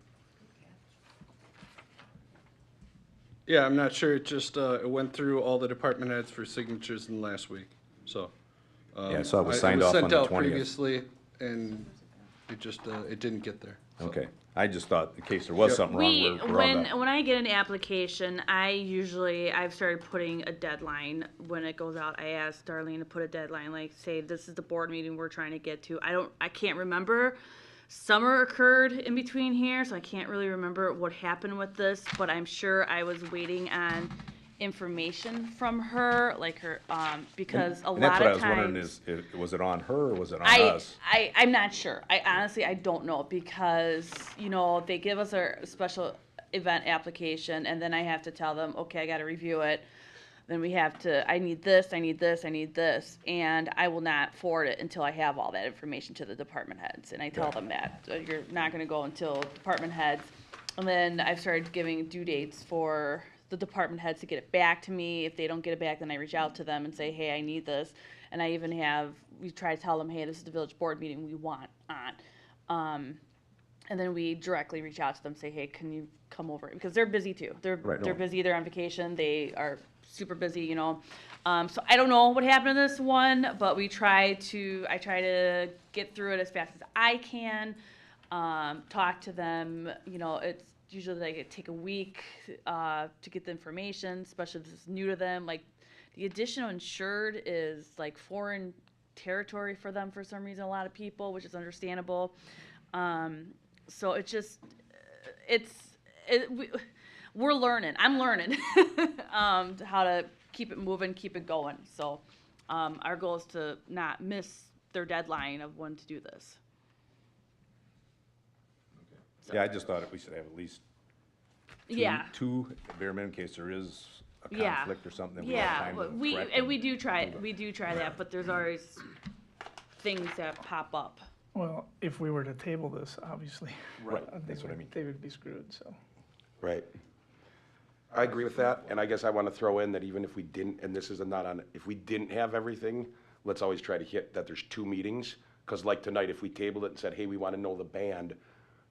Yeah, I'm not sure. It just, it went through all the department heads for signatures in the last week, so. Yeah, I saw it was signed off on the sent out 20th. previously, and it just, it didn't get there. so. Okay, I just thought in case there was Yep. something wrong, we're on the. When I get an application, I've started putting a deadline when it goes out. I asked Darlene to put a deadline, like say this is the board meeting we're trying to get to. I can't remember. Summer occurred in between here, so I can't really remember what happened with this, but I'm sure I was waiting on information from her, like her, because a And lot that's what I of was wondering times. was it on her or was it on I, us? I'm not sure. I honestly, I don't know because, you know, they give us our special event application and then I have to tell them, okay, I got to review it. Then we have to, I need this, I need this, I need this. And I will not forward it until I have all that information to the department heads. And I tell them that. So you're not going to go until department heads. And then I've started giving due dates for the department heads to get it back to me. If they don't get it back, then I reach out to them and say, hey, I need this. And I even we try to tell them, hey, this is the village board meeting we want on. And then we directly reach out to them, say, hey, can you come over? Because they're busy too. They're busy, they're on vacation, they are super busy, you know. So I don't know what happened to this one, but I try to get through it as fast as I can, talk to them, you know, it's usually like it take a week to get the information, especially if it's new to them. Like the additional insured is like foreign territory for them for some reason, a lot of people, which is understandable. So it's just, we're learning. I'm learning how to keep it moving, keep it going. So our goal is to not miss their deadline of when to do this. Yeah, I just thought we should have at least two bare minimum in case there is a conflict or something. That we have time to correct them. we do try that, but there's always things that pop up. Well, if we were to table this, obviously. Right, that's what I mean. They would be screwed, so. Right. I agree with that, and I guess I want to throw in that even if we didn't, and this is if we didn't have everything, let's always try to hit that there's 2 meetings, because like tonight, if we tabled it and said, hey, we want to know the band,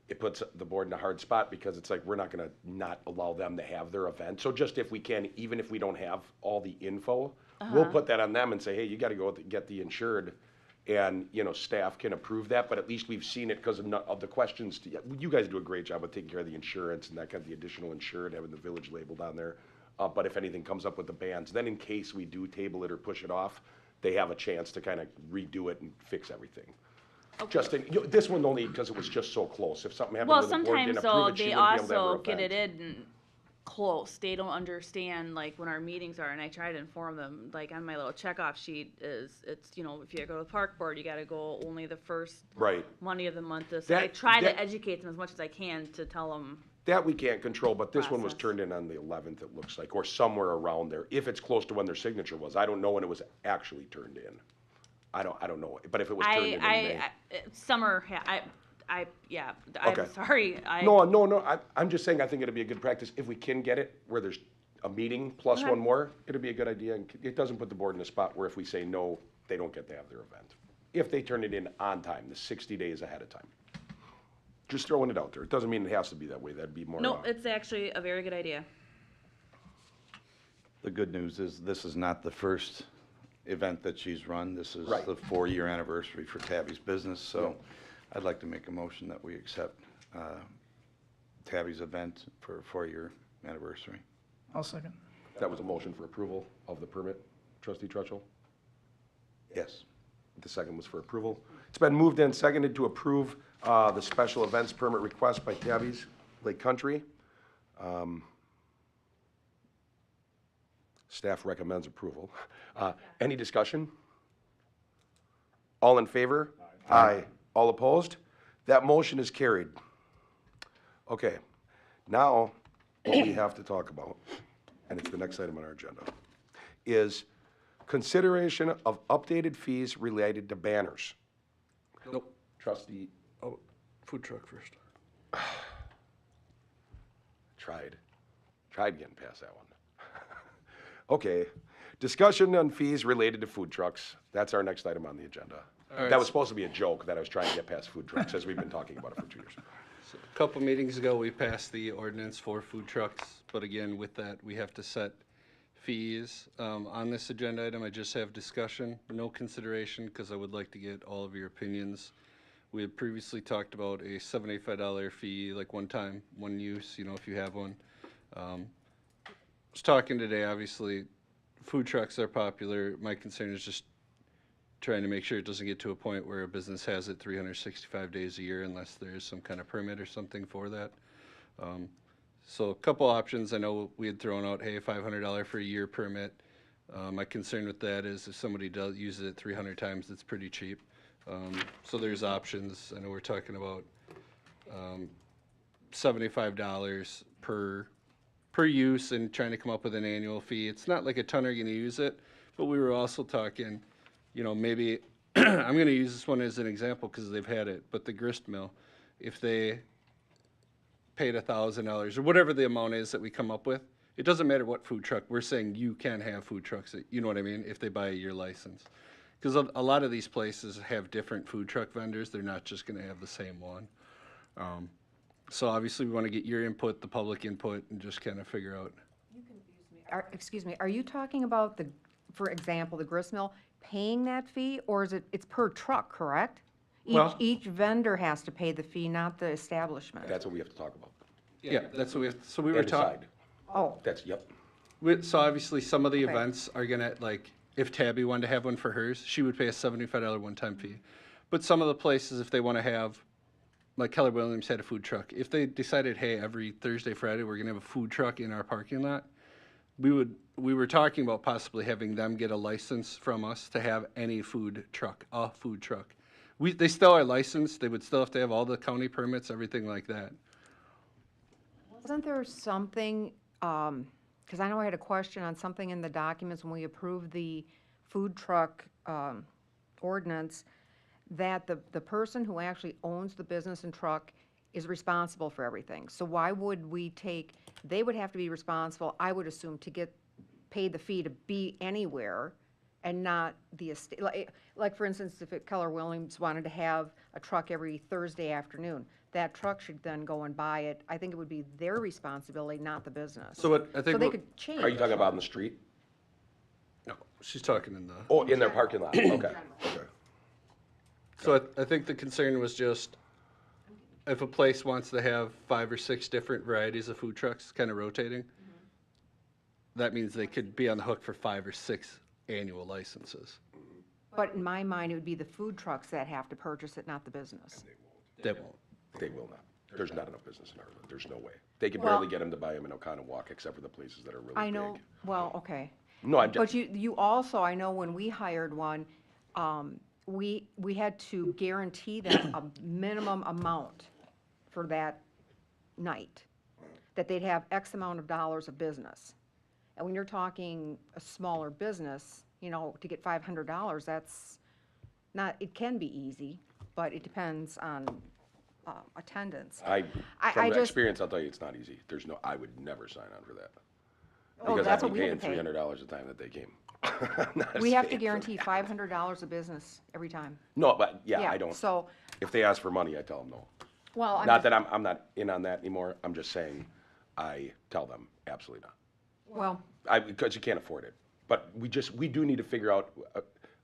it puts the board in a hard spot, because it's like, we're not going to not allow them to have their event. So just if we can, even if we don't have all the info, we'll put that on them and say, hey, you got to go get the insured. And, you know, staff can approve that, but at least we've seen it because of the questions. You guys do a great job of taking care of the insurance and that kind of the additional insured, having the village labeled on there. But if anything comes up with the bands, then in case we do table it or push it off, they have a chance to kind of redo it and fix everything. Okay. Just this one only because it was just so close. If something happened Well, to the board, didn't sometimes though, approve it, she they wouldn't be able to have her also get event. it in close. They don't understand like when our meetings are, and I try to inform them. Like on my little checkoff sheet it's, you know, if you go to the park board, you got to go only the first Monday of the month. I try to educate them as much as I can to tell them. That we can't control, but this one was Process. turned in on the 11th, it looks like, or somewhere around there. If it's close to when their signature was, I don't know when it was actually turned in. I don't know, but if it was turned in May. Summer. I'm Okay. sorry. No, I'm just saying I think it'd be a good practice if we can get it where there's a meeting plus one more, it'd be a good idea. And it doesn't put the board in a spot where if we say no, they don't get to have their event. If they turn it in on time, the 60 days ahead of time. Just throwing it out there. It doesn't mean it has to be that way. That'd be more. No, it's actually a very good idea. The good news is this is not the first event that she's run. This is Right. the 4-year anniversary for Tabby's business, so I'd like to make a motion that we accept Tabby's event for a 4-year anniversary. I'll second. That was a motion for approval of the permit, Trustee Trutchell? Yes. The second was for approval. It's been moved and seconded to approve the special events permit request by Tabby's Lake Country. Staff recommends approval. Any discussion? All in favor? Aye. All opposed? That motion is carried. Okay, now what we have to talk about, and it's the next item on our agenda, is consideration of updated fees related to banners. Nope. Trustee, Oh, food truck first. tried getting past that one. Okay, discussion on fees related to food trucks. That's our next item on the agenda. right. That was supposed to be a joke that I was trying to get past food trucks, as we've been talking about it for 2 years. So a couple meetings ago, we passed the ordinance for food trucks, but again, with that, we have to set fees. On this agenda item, I just have discussion, no consideration, because I would like to get all of your opinions. We had previously talked about a $75 fee, like one time, one use, if you have one. Was talking today, obviously, food trucks are popular. My concern is just trying to make sure it doesn't get to a point where a business has it 365 days a year unless there's some kind of permit or something for that. So a couple options. I know we had thrown out, hey, $500 for a year permit. My concern with that is if somebody does use it 300 times, it's pretty cheap. So there's options. I know we're talking about $75 per use and trying to come up with an annual fee. It's not like a ton are going to use it, but we were also talking, maybe I'm going to use this one as an example because they've had it, but the grist mill, if they paid $1,000 or whatever the amount is that we come up with, it doesn't matter what food truck. We're saying you can have food trucks, you know what I mean, if they buy a year license. Because a lot of these places have different food truck vendors. They're not just going to have the same one. So obviously we want to get your input, the public input, and just kind of figure out. Excuse me, are you talking about for example, the grist mill paying that fee, or is it's per truck, correct? Well- Each vendor has to pay the fee, not the establishment. That's what we have to talk about. Yeah, that's what we have, so we were And talking. decide. Oh, Yep. So obviously, some of the Okay. events are gonna, like, if Tabby wanted to have one for hers, she would pay a $75 one-time fee. But some of the places, if they wanna have, like Keller Williams had a food truck, if they decided, hey, every Thursday, Friday, we're gonna have a food truck in our parking lot, we were talking about possibly having them get a license from us to have any food truck, a food truck. They still are licensed, they would still have to have all the county permits, everything like that. wasn't there something, because I know I had a question on something in the documents when we approved the food truck ordinance, that the person who actually owns the business and truck is responsible for everything. So why would they would have to be responsible, I would assume, to get paid the fee to be anywhere and not the estate. Like for instance, if Keller Williams wanted to have a truck every Thursday afternoon, that truck should then go and buy it. I think it would be their responsibility, not the business. So what I think So they what- could change. Are you talking about in the street? No, she's talking in the. Oh, in their parking lot, okay. So I think the concern was just if a place wants to have 5 or 6 different varieties of food trucks kind of rotating, that means they could be on the hook for 5 or 6 annual licenses. But in my mind, it would be the food trucks that have to purchase it, not the business. They won't. They will not. There's not enough business in Hartland. There's no way. They can Well- barely get them to buy them in Oconomowoc, except for the places that are really big. I know, well, okay. No, I'm But just, you also, I know when we hired one, we had to guarantee them a minimum amount for that night, that they'd have X amount of dollars of business. And when you're talking a smaller business, to get $500, that's not, it can be easy, but it depends on attendance. from just- experience, I'll tell you, it's not easy. I would never sign on for that. Oh, Because that's I'd what be we paying would pay. $300 a time that they came. Not We have to paying for guarantee that. $500 of business every time. No, but yeah, I don't. So, If they ask for money, I tell them no. well, Not that I'm not in on that anymore. I'm just saying, I tell them absolutely not. well, Because you can't afford it. But we do need to figure out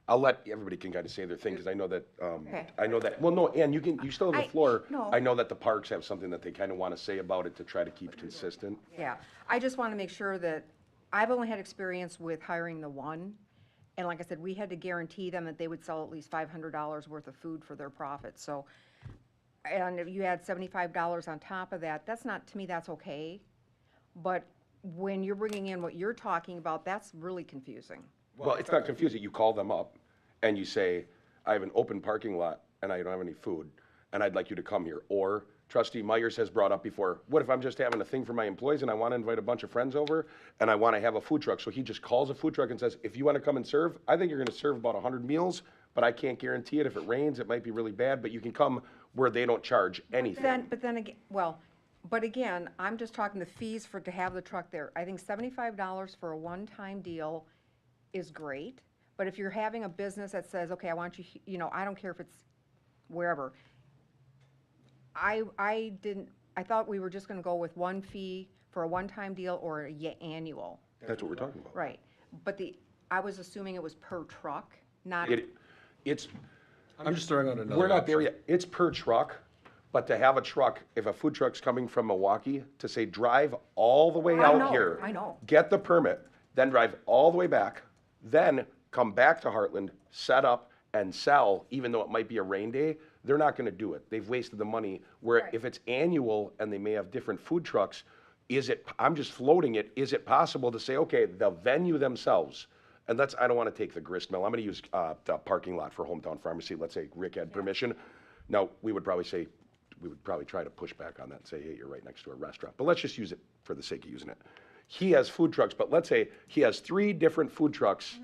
I'll let everybody can kind of say their thing, because Okay. I know that, well, no, Ann, you still have the floor. no. I know that the parks have something that they kind of want to say about it to try to keep consistent. Yeah, I just want to make sure that, I've only had experience with hiring the one, and like I said, we had to guarantee them that they would sell at least $500 worth of food for their profit, so, and if you add $75 on top of that, that's not, to me, that's okay, but when you're bringing in what you're talking about, that's really confusing. Well, it's not confusing. You call them up and you say, I have an open parking lot and I don't have any food, and I'd like you to come here. Or Trustee Myers has brought up before, what if I'm just having a thing for my employees and I want to invite a bunch of friends over and I want to have a food truck? So he just calls a food truck and says, if you want to come and serve, I think you're going to serve about 100 meals, but I can't guarantee it. If it rains, it might be really bad, but you can come where they don't charge anything. But then again, but again, I'm just talking the fees to have the truck there. I think $75 for a one-time deal is great, but if you're having a business that says, okay, I want you, I don't care if it's wherever. I thought we were just gonna go with one fee for a one-time deal or annual. That's what we're talking about. Right, but I was assuming it was per truck, not. It's, I'm just throwing out another we're not there option. yet. It's per truck, but to have a truck, if a food truck's coming from Milwaukee, to say, drive all the way I out know, here. I know. Get the permit, then drive all the way back, then come back to Hartland, set up and sell, even though it might be a rain day, they're not gonna do it. They've wasted the money. Where if it's annual and they may have different food trucks, I'm just floating it, is it possible to say, okay, the venue themselves, and I don't wanna take the grist mill, I'm gonna use the parking lot for Hometown Pharmacy, let's say Rick had permission. Now, we would probably try to push back on that and say, hey, you're right next to a restaurant, but let's just use it for the sake of using it. He has food trucks, but let's say he has 3 different food trucks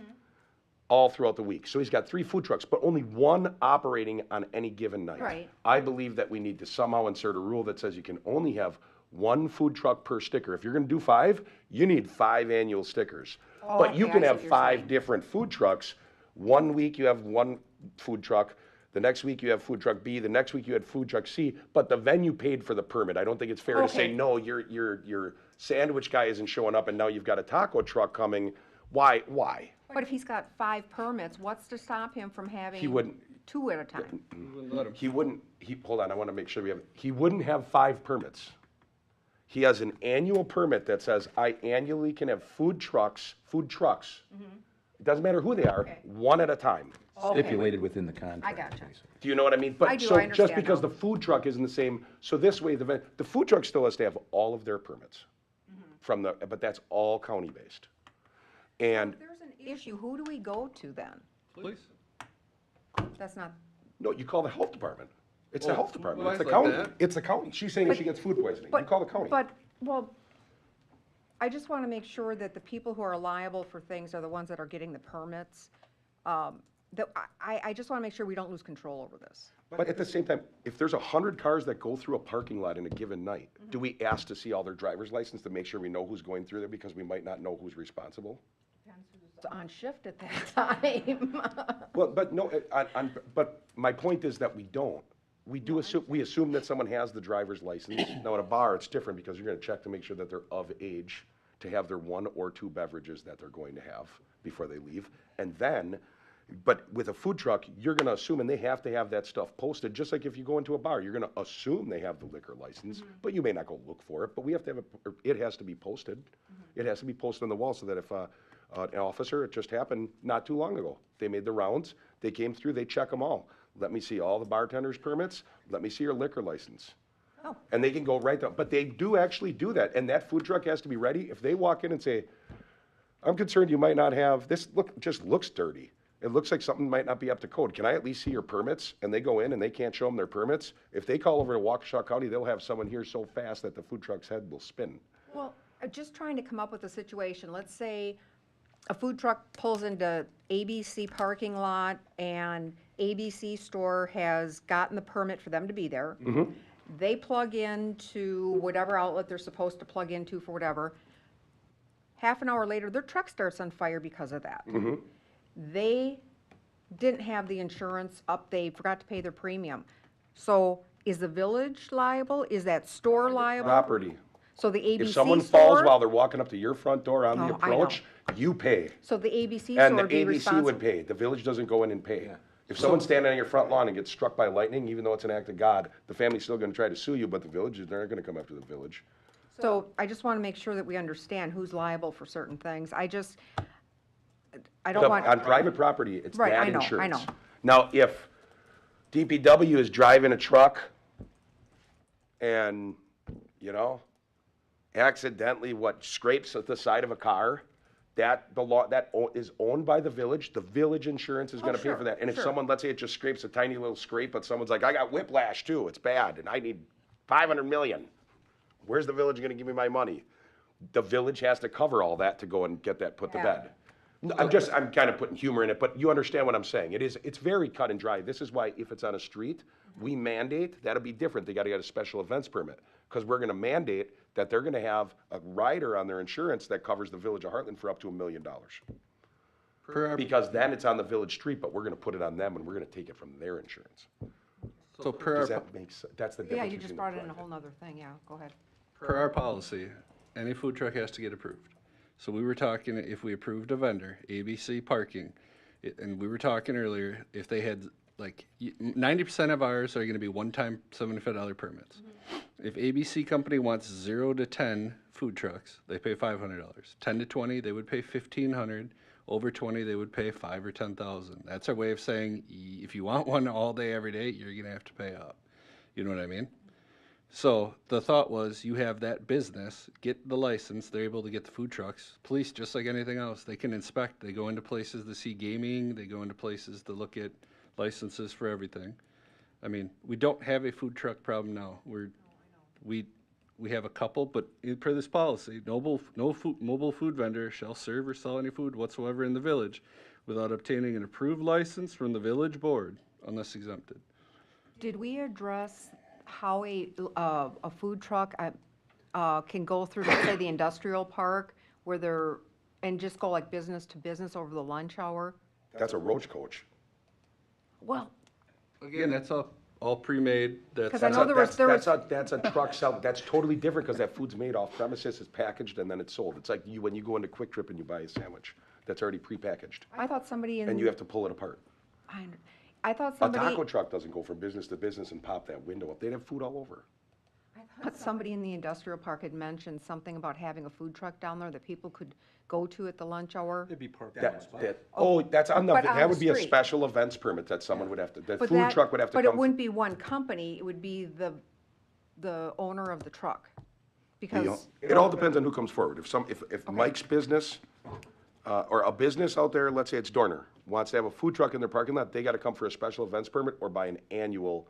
all throughout the week. So he's got 3 food trucks, but only one operating on any given night. Right. I believe that we need to somehow insert a rule that says you can only have 1 food truck per sticker. If you're gonna do 5, you need 5 annual stickers. Oh, But you okay, can I see have what you're 5 saying. different food trucks. One week you have 1 food truck, the next week you have food truck B, the next week you had food truck C, but the venue paid for the permit. I don't think it's fair to say, Okay. no, your sandwich guy isn't showing up and now you've got a taco truck coming. Why? But if he's got 5 permits, what's to stop him from having? He wouldn't. 2 at a time? Hold on, I want to make sure he wouldn't have 5 permits. He has an annual permit that says, I annually can have food trucks. It doesn't matter who they are, Okay. 1 at a time. Stipulated within the contract. I gotcha. basically. Do you know what I mean? I do, I Just understand because now. the food truck isn't the same, so this way, the food truck still has to have all of their permits but that's all county-based. And, If there's an issue, who do we go to then? Please. That's not, no, you call the health department. It's the Well, health department, well, it's the I like county. that. It's the county. She's saying she gets food poisoning. You call the county. Well, I just want to make sure that the people who are liable for things are the ones that are getting the permits. I just want to make sure we don't lose control over this. But at the same time, if there's 100 cars that go through a parking lot in a given night, do we ask to see all their driver's license to make sure we know who's going through there because we might not know who's responsible? It's on shift at that time. Well, but no, but my point is that we don't. We assume that someone has the driver's license. Now, at a bar, it's different because you're gonna check to make sure that they're of age to have their 1 or 2 beverages that they're going to have before they leave. And then, but with a food truck, you're gonna assume, and they have to have that stuff posted, just like if you go into a bar, you're gonna assume they have the liquor license, but you may not go look for it, but we have to have it has to be posted. It has to be posted on the wall so that if, an officer, it just happened not too long ago. They made the rounds, they came through, they check them all. Let me see all the bartender's permits, let me see your liquor license. Oh. And they can go right down, but they do actually do that, and that food truck has to be ready. If they walk in and say, I'm concerned you might not have, just looks dirty. It looks like something might not be up to code. Can I at least see your permits? And they go in and they can't show them their permits. If they call over to Waukesha County, they'll have someone here so fast that the food truck's head will spin. Well, just trying to come up with a situation. Let's say a food truck pulls into ABC parking lot and ABC store has gotten the permit for them to be there. They plug into whatever outlet they're supposed to plug into for whatever. Half an hour later, their truck starts on fire because of that. They didn't have the insurance up, they forgot to pay their premium. So is the village liable? Is that store liable? Property. So the ABC store? If someone falls while they're walking up to your front door on the Oh, I know. approach, You pay. So the ABC And the store would be ABC responsible? would pay. The village doesn't go in and pay. If someone's standing on your front lawn and gets struck by lightning, even though it's an act of God, the family's still gonna try to sue you, but the village, they're not gonna come after the village. So I just want to make sure that we understand who's liable for certain things. I don't want. On private property, it's Right, that I know, I insurance. know. Now, if DPW is driving a truck and, you know, accidentally scrapes at the side of a car, is owned by the village insurance is gonna pay sure, for that. And if sure. someone, let's say it just scrapes a tiny little scrape, but someone's like, I got whiplash too, it's bad, and I need 500 million. Where's the village gonna give me my money? The village has to cover all that to go and get that put to bed. I'm kind of putting humor in it, but you understand what I'm saying. It's very cut and dry. This is why if it's on a street, we mandate, that'll be different. They gotta get a special events permit. Because we're gonna mandate that they're gonna have a rider on their insurance that covers the village of Hartland for up to $1 million. Because then it's on the village street, but we're gonna put it on them and we're gonna take it from their insurance. So Does that make sense? That's the difference. Yeah, you just between brought the it in a private. whole nother thing, yeah, go ahead. Per our policy, any food truck has to get approved. So we were talking, if we approved a vendor, ABC Parking, and we were talking earlier, if they had, like, 90% of ours are gonna be one-time $75 permits. If ABC company wants 0 to 10 food trucks, they pay $500. 10 to 20, they would pay $1,500. Over 20, they would pay $5,000 or $10,000. That's our way of saying, if you want one all day, every day, you're gonna have to pay up. You know what I mean? So the thought was, you have that business, get the license, they're able to get the food trucks. Police, just like anything else, they can inspect, they go into places to see gaming, they go into places to look at licenses for everything. I mean, we don't have a food truck problem now. We have a couple, but per this policy, no mobile food vendor shall serve or sell any food whatsoever in the village without obtaining an approved license from the village board, unless exempted. Did we address how a food truck can go through, let's say, the industrial park and just go like business to business over the lunch hour? That's a roach coach. Well, Again, that's all pre-made, that's. 'Cause I know That's a truck sell, that's totally different because that food's made off premises, it's packaged, and then it's sold. It's like when you go into Quick Trip and you buy a sandwich, that's already prepackaged, I thought somebody in. and you have to pull it apart. I thought A somebody. taco truck doesn't go from business to business and pop that window up. They'd have food all over. But somebody in the industrial park had mentioned something about having a food truck down there that people could go to at the lunch hour. It'd be parked. That But would be a street. special events permit that someone would have to, the But food that- truck would have to But it come. wouldn't be one company, it would be the owner of the truck. Because, It all depends on who comes forward. If Mike's business, or a business out there, let's say it's Dorner, wants to have a food truck in their parking lot, they gotta come for a special events permit or buy an annual,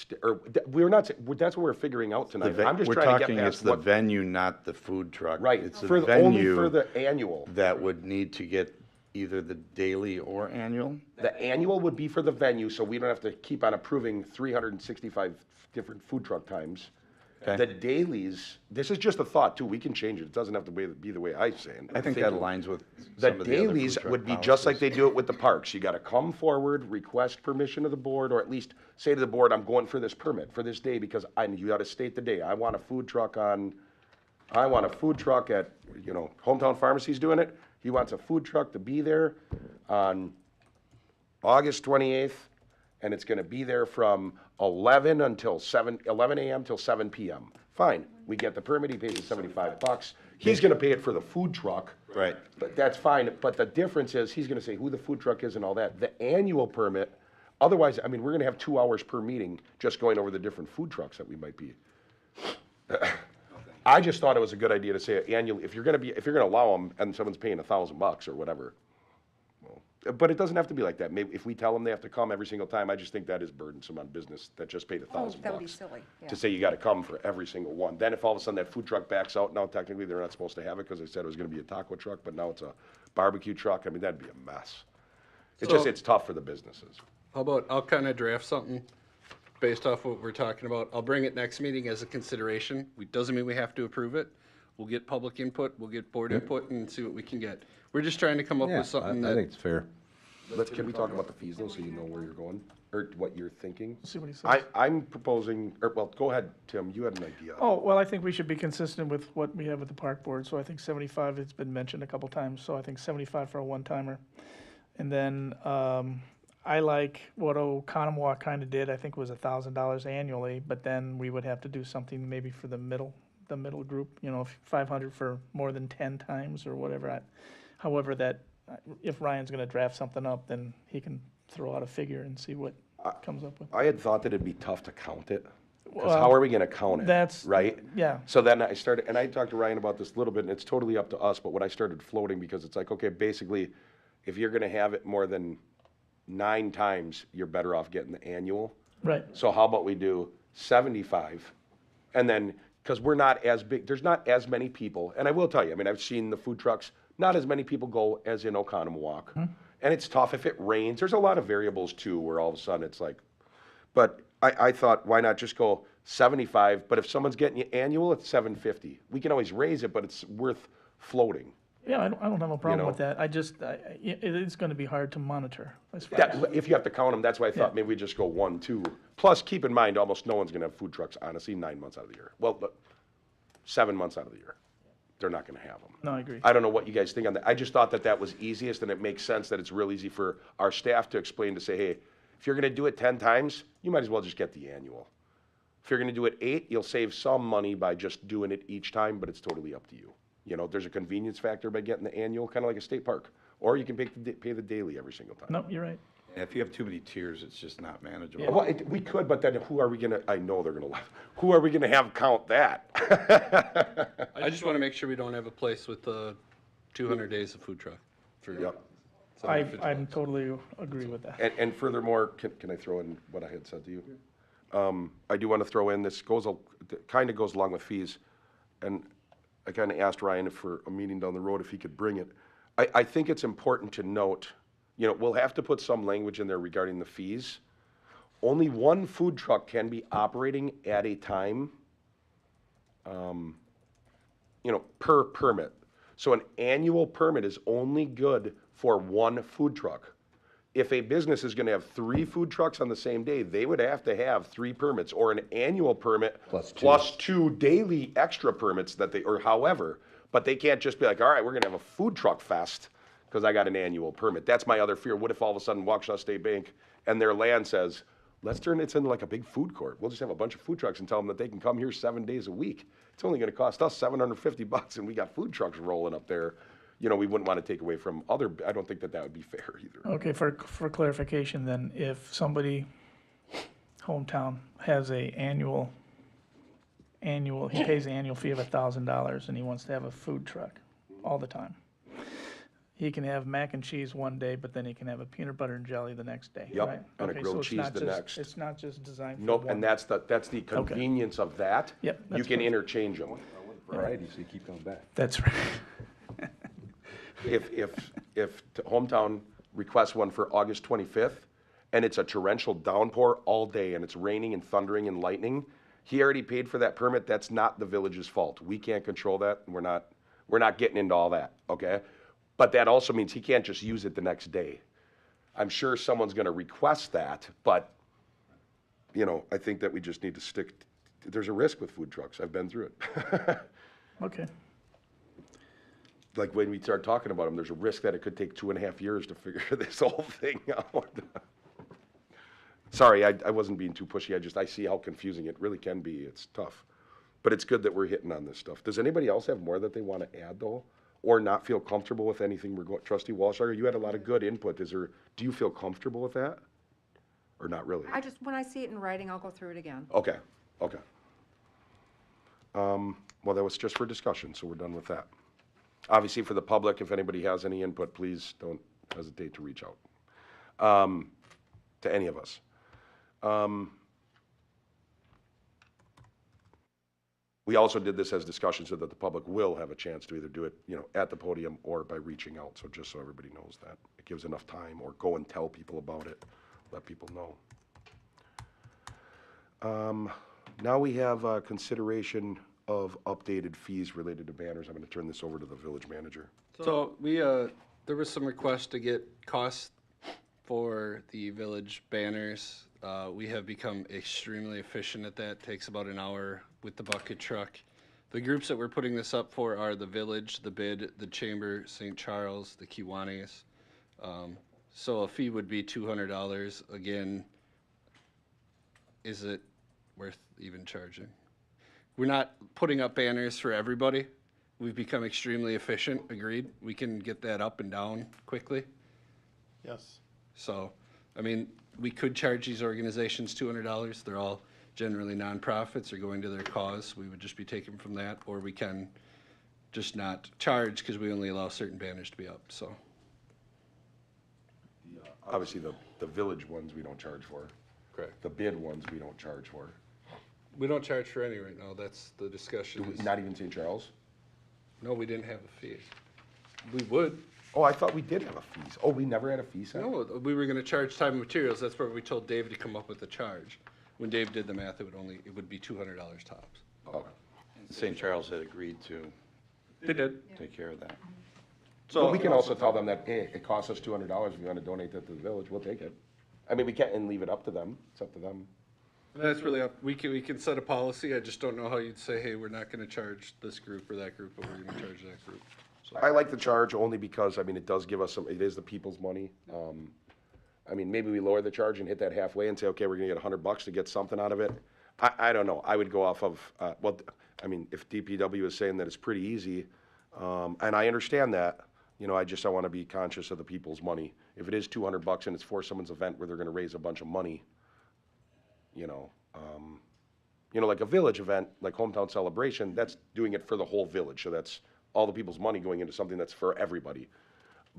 that's what we're figuring out tonight. I'm just We're trying to talking, get it's past the what, venue, not the food truck. right, It's the only for venue the annual. that would need to get either the daily or annual. The annual would be for the venue, so we don't have to keep on approving 365 different food truck times. Okay. The dailies, this is just a thought too, we can change it, it doesn't have to be the way I say it. I think that aligns with The some of the other food dailies truck would be just like they policies. do it with the parks. You gotta come forward, request permission of the board, or at least say to the board, I'm going for this permit for this day because you gotta state the day. I want a food truck at, Hometown Pharmacy's doing it. He wants a food truck to be there on August 28th, and it's gonna be there from 11 a.m. till 7 p.m. Fine, we get the permit, he pays the $75. He's gonna pay it for the food truck. Right. But that's fine, but the difference is, he's gonna say who the food truck is and all that. The annual permit, otherwise, I mean, we're gonna have 2 hours per meeting just going over the different food trucks that we might be. I just thought it was a good idea to say annually, if you're gonna allow them and someone's paying $1,000 or whatever. But it doesn't have to be like that. Maybe if we tell them they have to come every single time, I just think that is burdensome on business that just paid $1,000. that would be silly, yeah. To say you gotta come for every single one. Then if all of a sudden that food truck backs out, now technically they're not supposed to have it because they said it was gonna be a taco truck, but now it's a barbecue truck. I mean, that'd be a mess. It's tough for the businesses. How about, I'll kind of draft something based off what we're talking about. I'll bring it next meeting as a consideration. Doesn't mean we have to approve it. We'll get public input, we'll get board input and see what we can get. We're just trying to come up Yeah, with something I that, think it's fair. Can we talk about the fees though, so you know where you're going, or what you're thinking? See what he says. I'm proposing, or, well, go ahead, Tim, you had an idea. Oh, well, I think we should be consistent with what we have with the park board, so I think 75, it's been mentioned a couple times, so I think 75 for a one-timer. And then, I like what Oconomowoc kind of did, I think it was $1,000 annually, but then we would have to do something maybe for the middle group, 500 for more than 10 times or whatever. However, if Ryan's gonna draft something up, then he can throw out a figure and see what comes up with. I had thought that it'd be tough to count it, because Well, how are we gonna count it? that's- Right? yeah. So then I started, and I talked to Ryan about this a little bit, and it's totally up to us, but when I started floating, because it's like, okay, basically, if you're gonna have it more than 9 times, you're better off getting the annual. Right, So how about we do 75, and then, because we're not as big, there's not as many people, and I will tell you, I mean, I've seen the food trucks, not as many people go as in Oconomowoc. And it's tough if it rains, there's a lot of variables too, where all of a sudden it's like, but I thought, why not just go 75, but if someone's getting you annual, it's 750. We can always raise it, but it's worth floating. yeah, I don't have a problem know? with that, it is gonna be hard to monitor as far That, as, if you have to count them, that's why I thought Yeah. maybe we just go 1, 2. Plus, keep in mind, almost no one's gonna have food trucks, honestly, 9 months out of the year. Well, but 7 months out of the year, they're not gonna have them. no, I agree. I don't know what you guys think on that. I just thought that was easiest, and it makes sense that it's real easy for our staff to explain, to say, hey, if you're gonna do it 10 times, you might as well just get the annual. If you're gonna do it 8, you'll save some money by just doing it each time, but it's totally up to you. There's a convenience factor by getting the annual, kind of like a state park. Or you can pay the daily every single time. No, you're right. If you have too many tiers, it's just not manageable. Yeah. Well, we could, but then who are we gonna, I know they're gonna laugh, who are we gonna have count that? I just want to make sure we don't have a place with 200 days of food truck. For Yep. I'm totally agree with that. And furthermore, can I throw in what I had said to you? I do want to throw in, this kind of goes along with fees, and I kind of asked Ryan for a meeting down the road if he could bring it. I think it's important to note, we'll have to put some language in there regarding the fees. Only one food truck can be operating at a time, per permit. So an annual permit is only good for one food truck. If a business is gonna have 3 food trucks on the same day, they would have to have 3 permits, or an annual permit plus 2 daily extra permits or however. But they can't just be like, all right, we're gonna have a food truck fest because I got an annual permit. That's my other fear. What if all of a sudden Waukesha State Bank and their land says, let's turn it into like a big food court. We'll just have a bunch of food trucks and tell them that they can come here 7 days a week. It's only gonna cost us $750 and we got food trucks rolling up there. We wouldn't want to take away from I don't think that would be fair either. Okay, for clarification then, if somebody, hometown, has he pays the annual fee of $1,000 and he wants to have a food truck all the time. He can have mac and cheese one day, but then he can have a peanut butter and jelly the next day, Yep, right? and a Okay, grilled so it's cheese not the just- next. It's not just designed for Nope, one. and that's the convenience of that. Yep, You that's can fine. interchange them. Variety, so you keep coming back. That's right. If hometown requests one for August 25th, and it's a torrential downpour all day, and it's raining and thundering and lightning, he already paid for that permit. That's not the village's fault. We can't control that. We're not getting into all that, okay? But that also means he can't just use it the next day. I'm sure someone's gonna request that, but, I think that we just need to there's a risk with food trucks. I've been through it. Okay, Like when we start talking about them, there's a risk that it could take 2.5 years to figure this whole thing out. Sorry, I wasn't being too pushy. I see how confusing it really can be. It's tough. But it's good that we're hitting on this stuff. Does anybody else have more that they want to add though? Or not feel comfortable with anything we're going, Trustee Walshager, you had a lot of good input. Do you feel comfortable with that? Or not really? When I see it in writing, I'll go through it again. Okay. Well, that was just for discussion, so we're done with that. Obviously, for the public, if anybody has any input, please don't hesitate to reach out to any of us. We also did this as discussion so that the public will have a chance to either do it, at the podium or by reaching out. So just so everybody knows that. It gives enough time, or go and tell people about it, let people know. Now we have consideration of updated fees related to banners. I'm going to turn this over to the village manager. So there was some request to get costs for the village banners. We have become extremely efficient at that. Takes about an hour with the bucket truck. The groups that we're putting this up for are the village, the bid, the chamber, St. Charles, the Kiwanis. So a fee would be $200. Again, is it worth even charging? We're not putting up banners for everybody. We've become extremely efficient, agreed. We can get that up and down quickly. Yes. So, I mean, we could charge these organizations $200. They're all generally nonprofits or going to their cause. We would just be taken from that, or we can just not charge because we only allow certain banners to be up, so. Obviously, the village ones we don't charge for. Correct. The bid ones we don't charge for. We don't charge for any right now. That's the discussion. is- Not even St. Charles? No, we didn't have a fee. We would. Oh, I thought we did have a fees. Oh, we never had a fee set? No, we were gonna charge time and materials. That's where we told Dave to come up with a charge. When Dave did the math, it would be $200 tops. Okay. St. Charles had agreed to They did. take care of that. So we can also tell them that, hey, it costs us $200, if you want to donate that to the village, we'll take it. I mean, we can't, and leave it up to them, it's up to them. That's really up, we can set a policy. I just don't know how you'd say, hey, we're not gonna charge this group or that group, but we're gonna charge that group. So, I like the charge only because, I mean, it does give us some, it is the people's money. I mean, maybe we lower the charge and hit that halfway and say, okay, we're gonna get $100 to get something out of it. I don't know, I would go off of, well, I mean, if DPW is saying that it's pretty easy, and I understand that, you know, I wanna be conscious of the people's money. If it is $200 and it's for someone's event where they're gonna raise a bunch of money, you know, like a village event, like Hometown Celebration, that's doing it for the whole village, so that's all the people's money going into something that's for everybody.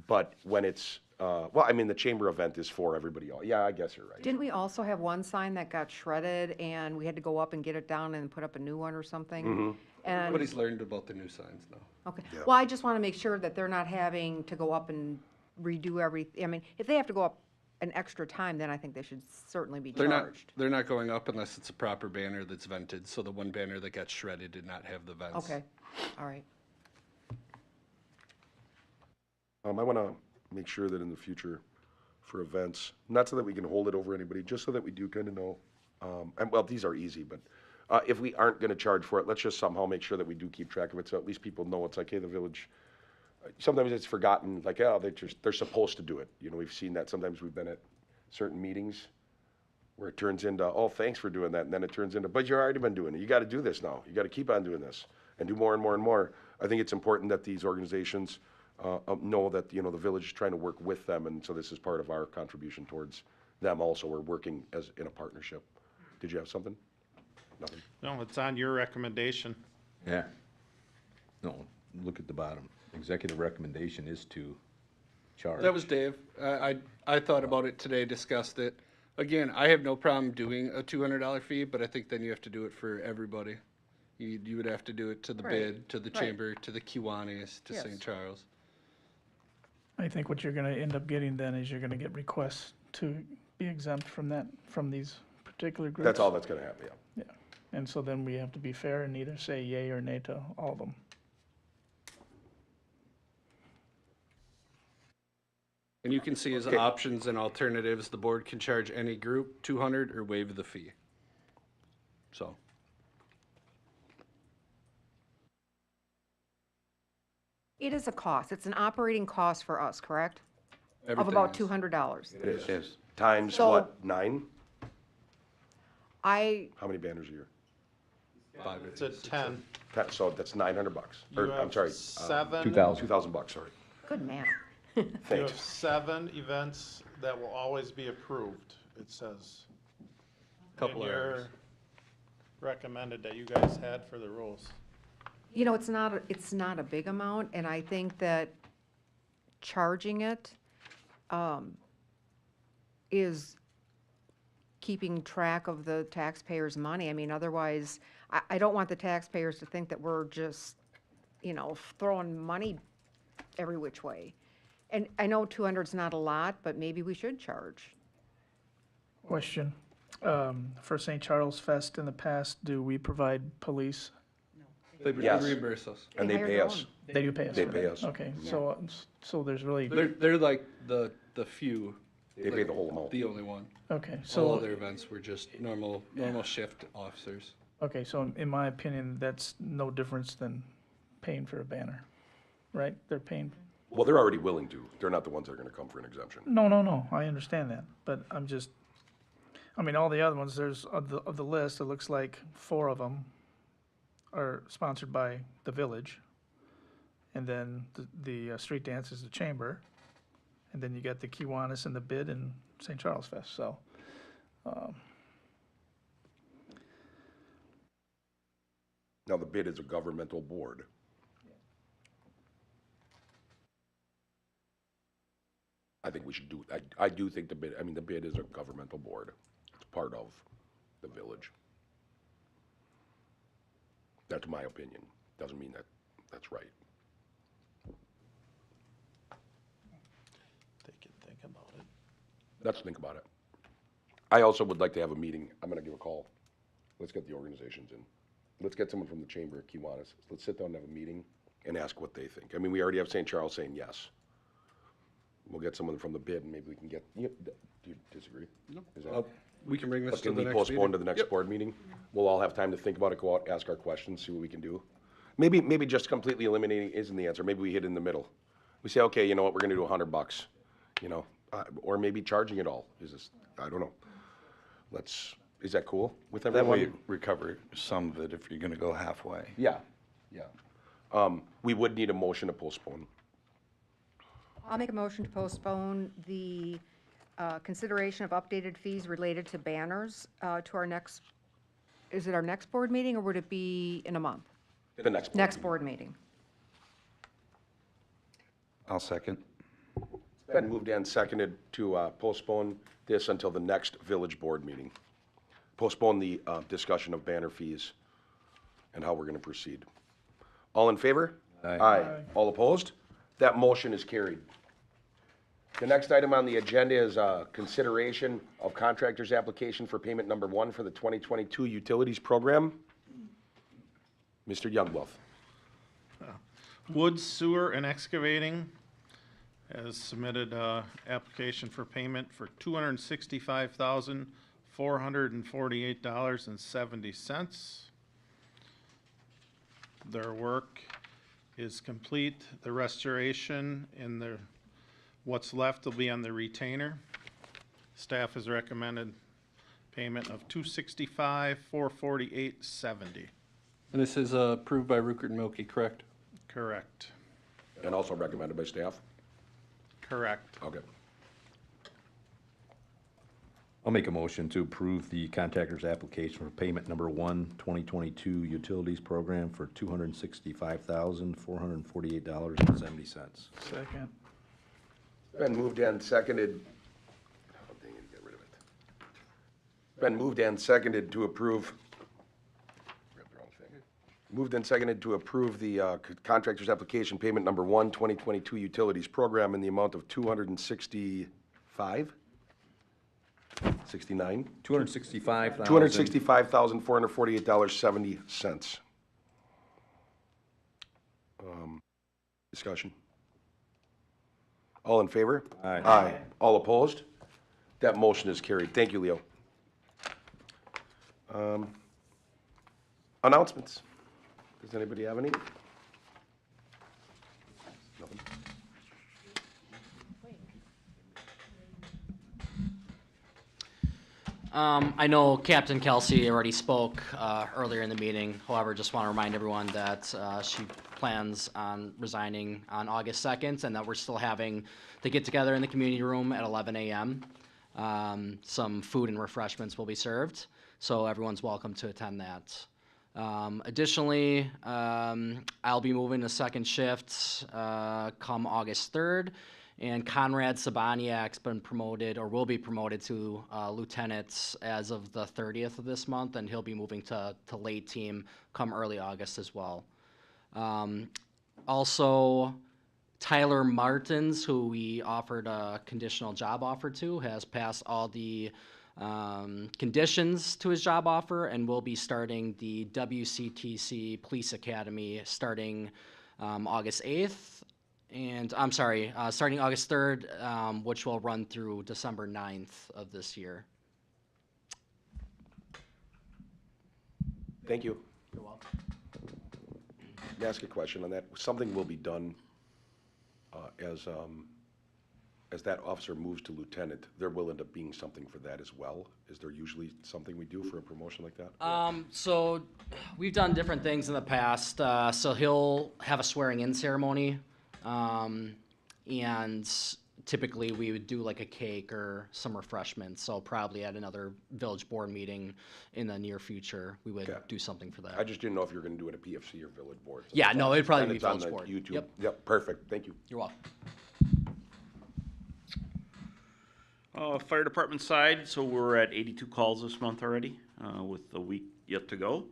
But when it's, well, I mean, the chamber event is for everybody. Yeah, I guess you're right. Didn't we also have one sign that got shredded and we had to go up and get it down and put up a new one or something? And, everybody's learned about the new signs now. okay, well, I just want to make sure that they're not having to go up and redo everything. I mean, if they have to go up an extra time, then I think they should certainly be charged. They're not going up unless it's a proper banner that's vented. So the one banner that got shredded did not have the vents. Okay, all right. I want to make sure that in the future for events, not so that we can hold it over anybody, just so that we do kind of know, and well, these are easy, but if we aren't going to charge for it, let's just somehow make sure that we do keep track of it, so at least people know it's like, hey, the village, sometimes it's forgotten, like, oh, they're supposed to do it. You know, we've seen that. Sometimes we've been at certain meetings where it turns into, oh, thanks for doing that, and then it turns into, but you've already been doing it. You got to do this now. You got to keep on doing this and do more and more and more. I think it's important that these organizations know that, you know, the village is trying to work with them, and so this is part of our contribution towards them also. We're working as in a partnership. Did you have something? Nothing? No, it's on your recommendation. Yeah. No, look at the bottom. Executive recommendation is to charge. That was Dave. I thought about it today, discussed it. Again, I have no problem doing a $200 fee, but I think then you have to do it for everybody. You would have to do it to the bid, to the chamber, to the Kiwanis, to St. Charles. I think what you're gonna end up getting then is you're gonna get requests to be exempt from that, from these particular groups. That's all that's going to happen, yeah. Yeah, and so then we have to be fair and either say yay or nay to all of them. And you can see as options and alternatives, the board can charge any group $200 or waive the fee. So. It is a cost. It's an operating cost for us, correct? Of everything about is- $200. It is. Times So- what, 9? I, How many banners a year? 5. It's at 10. So that's $900. You Or, I'm have sorry, 7. 2,000. $2,000, sorry. good man. You have Thanks. 7 events that will always be approved, it says. Couple in your errors. recommended that you guys had for the rules. You know, it's not a big amount, and I think that charging it is keeping track of the taxpayers' money. I mean, otherwise, I don't want the taxpayers to think that we're just, you know, throwing money every which way. And I know 200's not a lot, but maybe we should charge. Question, for St. Charles Fest in the past, do we provide police? They Yes. reimburse us. And they hire pay their us. own. They do pay us? They for pay that? us. Okay, so there's really, They're like the few They pay the whole amount. The only one. Okay, All so, other events were just normal shift officers. okay, so in my opinion, that's no difference than paying for a banner, right? They're paying, Well, they're already willing to. They're not the ones that are gonna come for an exemption. no, I understand that, but I'm just, I mean, all the other ones, there's, of the list, it looks like 4 of them are sponsored by the village. And then the street dance is the chamber. And then you got the Kiwanis and the bid and St. Charles Fest, so. Now, the bid is a governmental board. I think we should do, I do think the bid, I mean, the bid is a governmental board. It's part of the village. That's my opinion. Doesn't mean that that's right. They can think about it. Let's think about it. I also would like to have a meeting. I'm gonna give a call. Let's get the organizations in. Let's get someone from the chamber at Kiwanis. Let's sit down and have a meeting and ask what they think. I mean, we already have St. Charles saying yes. We'll get someone from the bid and maybe we can get, do you disagree? No. Is that? We can bring this But to can the we next postpone meeting. to the next Yep. board meeting? We'll all have time to think about it, go out, ask our questions, see what we can do. Maybe just completely eliminating isn't the answer. Maybe we hit in the middle. We say, okay, you know what, we're gonna do $100, you know, or maybe charging it all. Is this, I don't know. Is that cool with That everyone? way you recover some of it if you're gonna go halfway. Yeah, yeah. We would need a motion to postpone. I'll make a motion to postpone the consideration of updated fees related to banners to our next, is it our next board meeting, or would it be in a month? The next board Next meeting. board meeting. I'll second. Been moved and seconded to postpone this until the next village board meeting. Postpone the discussion of banner fees and how we're gonna proceed. All in favor? Aye. All opposed? That motion is carried. The next item on the agenda is consideration of contractor's application for payment number 1 for the 2022 utilities program. Mr. Youngblood. Woods, Sewer, and Excavating has submitted application for payment for $265,448.70. Their work is complete. The restoration and what's left will be on the retainer. Staff has recommended payment of $265,448.70. And this is approved by Rupert and Milky, correct? Correct. And also recommended by staff? Correct. Okay. I'll make a motion to approve the contractor's application for payment number 1, 2022 utilities program for $265,448.70. second. Been moved and seconded. Oh, dang it, get rid of it. Been moved and seconded to approve. Grabbed the wrong thing. Moved and seconded to approve the contractor's application payment number 1, 2022 utilities program in the amount of $265? 69? $265,000. $265,448.70. Discussion. All in favor? Aye. Aye. All opposed? That motion is carried. Thank you, Leo. Announcements. Does anybody have any? Nothing. I know Captain Kelsey already spoke earlier in the meeting. However, just want to remind everyone that she plans on resigning on August 2nd and that we're still having the get-together in the community room at 11 a.m. Some food and refreshments will be served, so everyone's welcome to attend that. Additionally, I'll be moving to second shift come August 3rd. And Conrad Sabaniak's been promoted, or will be promoted to lieutenant as of the 30th of this month, and he'll be moving to late team come early August as well. Also, Tyler Martins, who we offered a conditional job offer to, has passed all the conditions to his job offer and will be starting the WCTC Police Academy starting August 8th. and I'm sorry, starting August 3rd, which will run through December 9th of this year. Thank you. You're welcome. Let me ask a question on that. Something will be done as that officer moves to lieutenant. There will end up being something for that as well. Is there usually something we do for a promotion like that? So we've done different things in the past. So he'll have a swearing-in ceremony, and typically we would do like a cake or some refreshments. So probably at another village board meeting in the near future, we would do something for that. I just didn't know if you were going to do it at PFC or village board. Yeah, no, it'd probably And be it's on village the board. YouTube. Yep. Yep, perfect. Thank you. You're welcome. Fire department side, so we're at 82 calls this month already, with a week yet to go.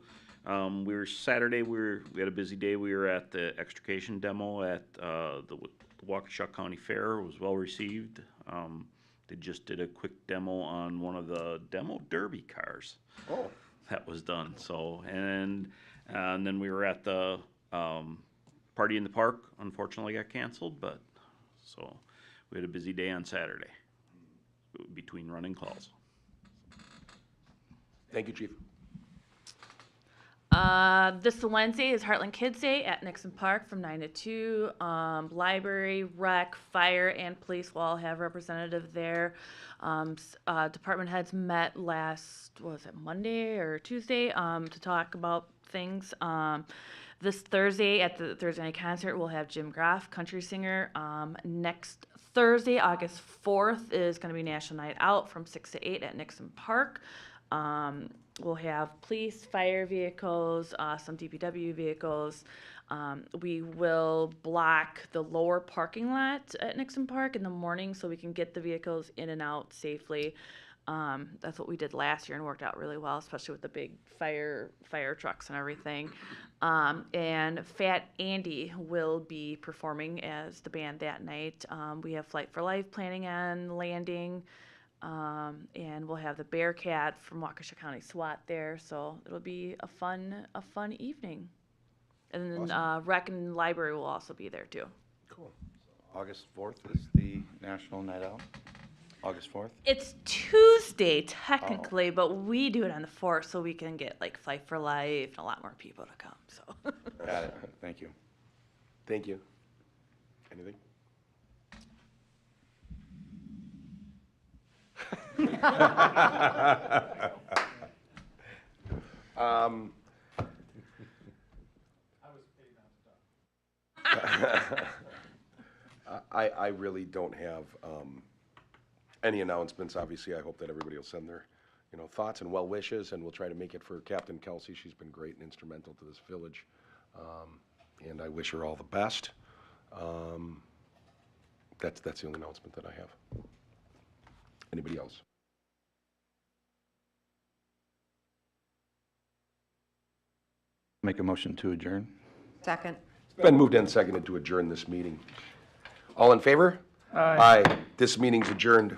Saturday, we had a busy day. We were at the extrication demo at the Waukesha County Fair. It was well received. They just did a quick demo on one of the demo derby cars. Oh. That was done. So, and then we were at the party in the park. Unfortunately, got canceled, but so we had a busy day on Saturday between running calls. Thank you, Chief. This Wednesday is Hartland Kids Day at Nixon Park from 9 to 2. Library, rec, fire, and police will all have representative there. Department heads met last, Monday or Tuesday, to talk about things. This Thursday at the Thursday night concert, we'll have Jim Graff, country singer. Next Thursday, August 4th, is going to be National Night Out from 6 to 8 at Nixon Park. We'll have police, fire vehicles, some DPW vehicles. We will block the lower parking lot at Nixon Park in the morning so we can get the vehicles in and out safely. That's what we did last year and worked out really well, especially with the big fire trucks and everything. And Fat Andy will be performing as the band that night. We have Flight for Life planning on landing. And we'll have the Bearcat from Waukesha County SWAT there, so it'll be a fun evening. And then Awesome. Rec and Library will also be there too. Cool. August 4th is the National Night Out? August 4th? It's Tuesday technically, but we do it on the 4th so we can get like Flight for Life and a lot more people to come. So. Got it. Thank you. Thank you. Anything? I really don't have any announcements. Obviously, I hope that everybody will send their, thoughts and well wishes, and we'll try to make it for Captain Kelsey. She's been great and instrumental to this village, and I wish her all the best. That's the only announcement that I have. Anybody else? Make a motion to adjourn? Second. It's been moved and seconded to adjourn this meeting. All in favor? Aye. This meeting's adjourned.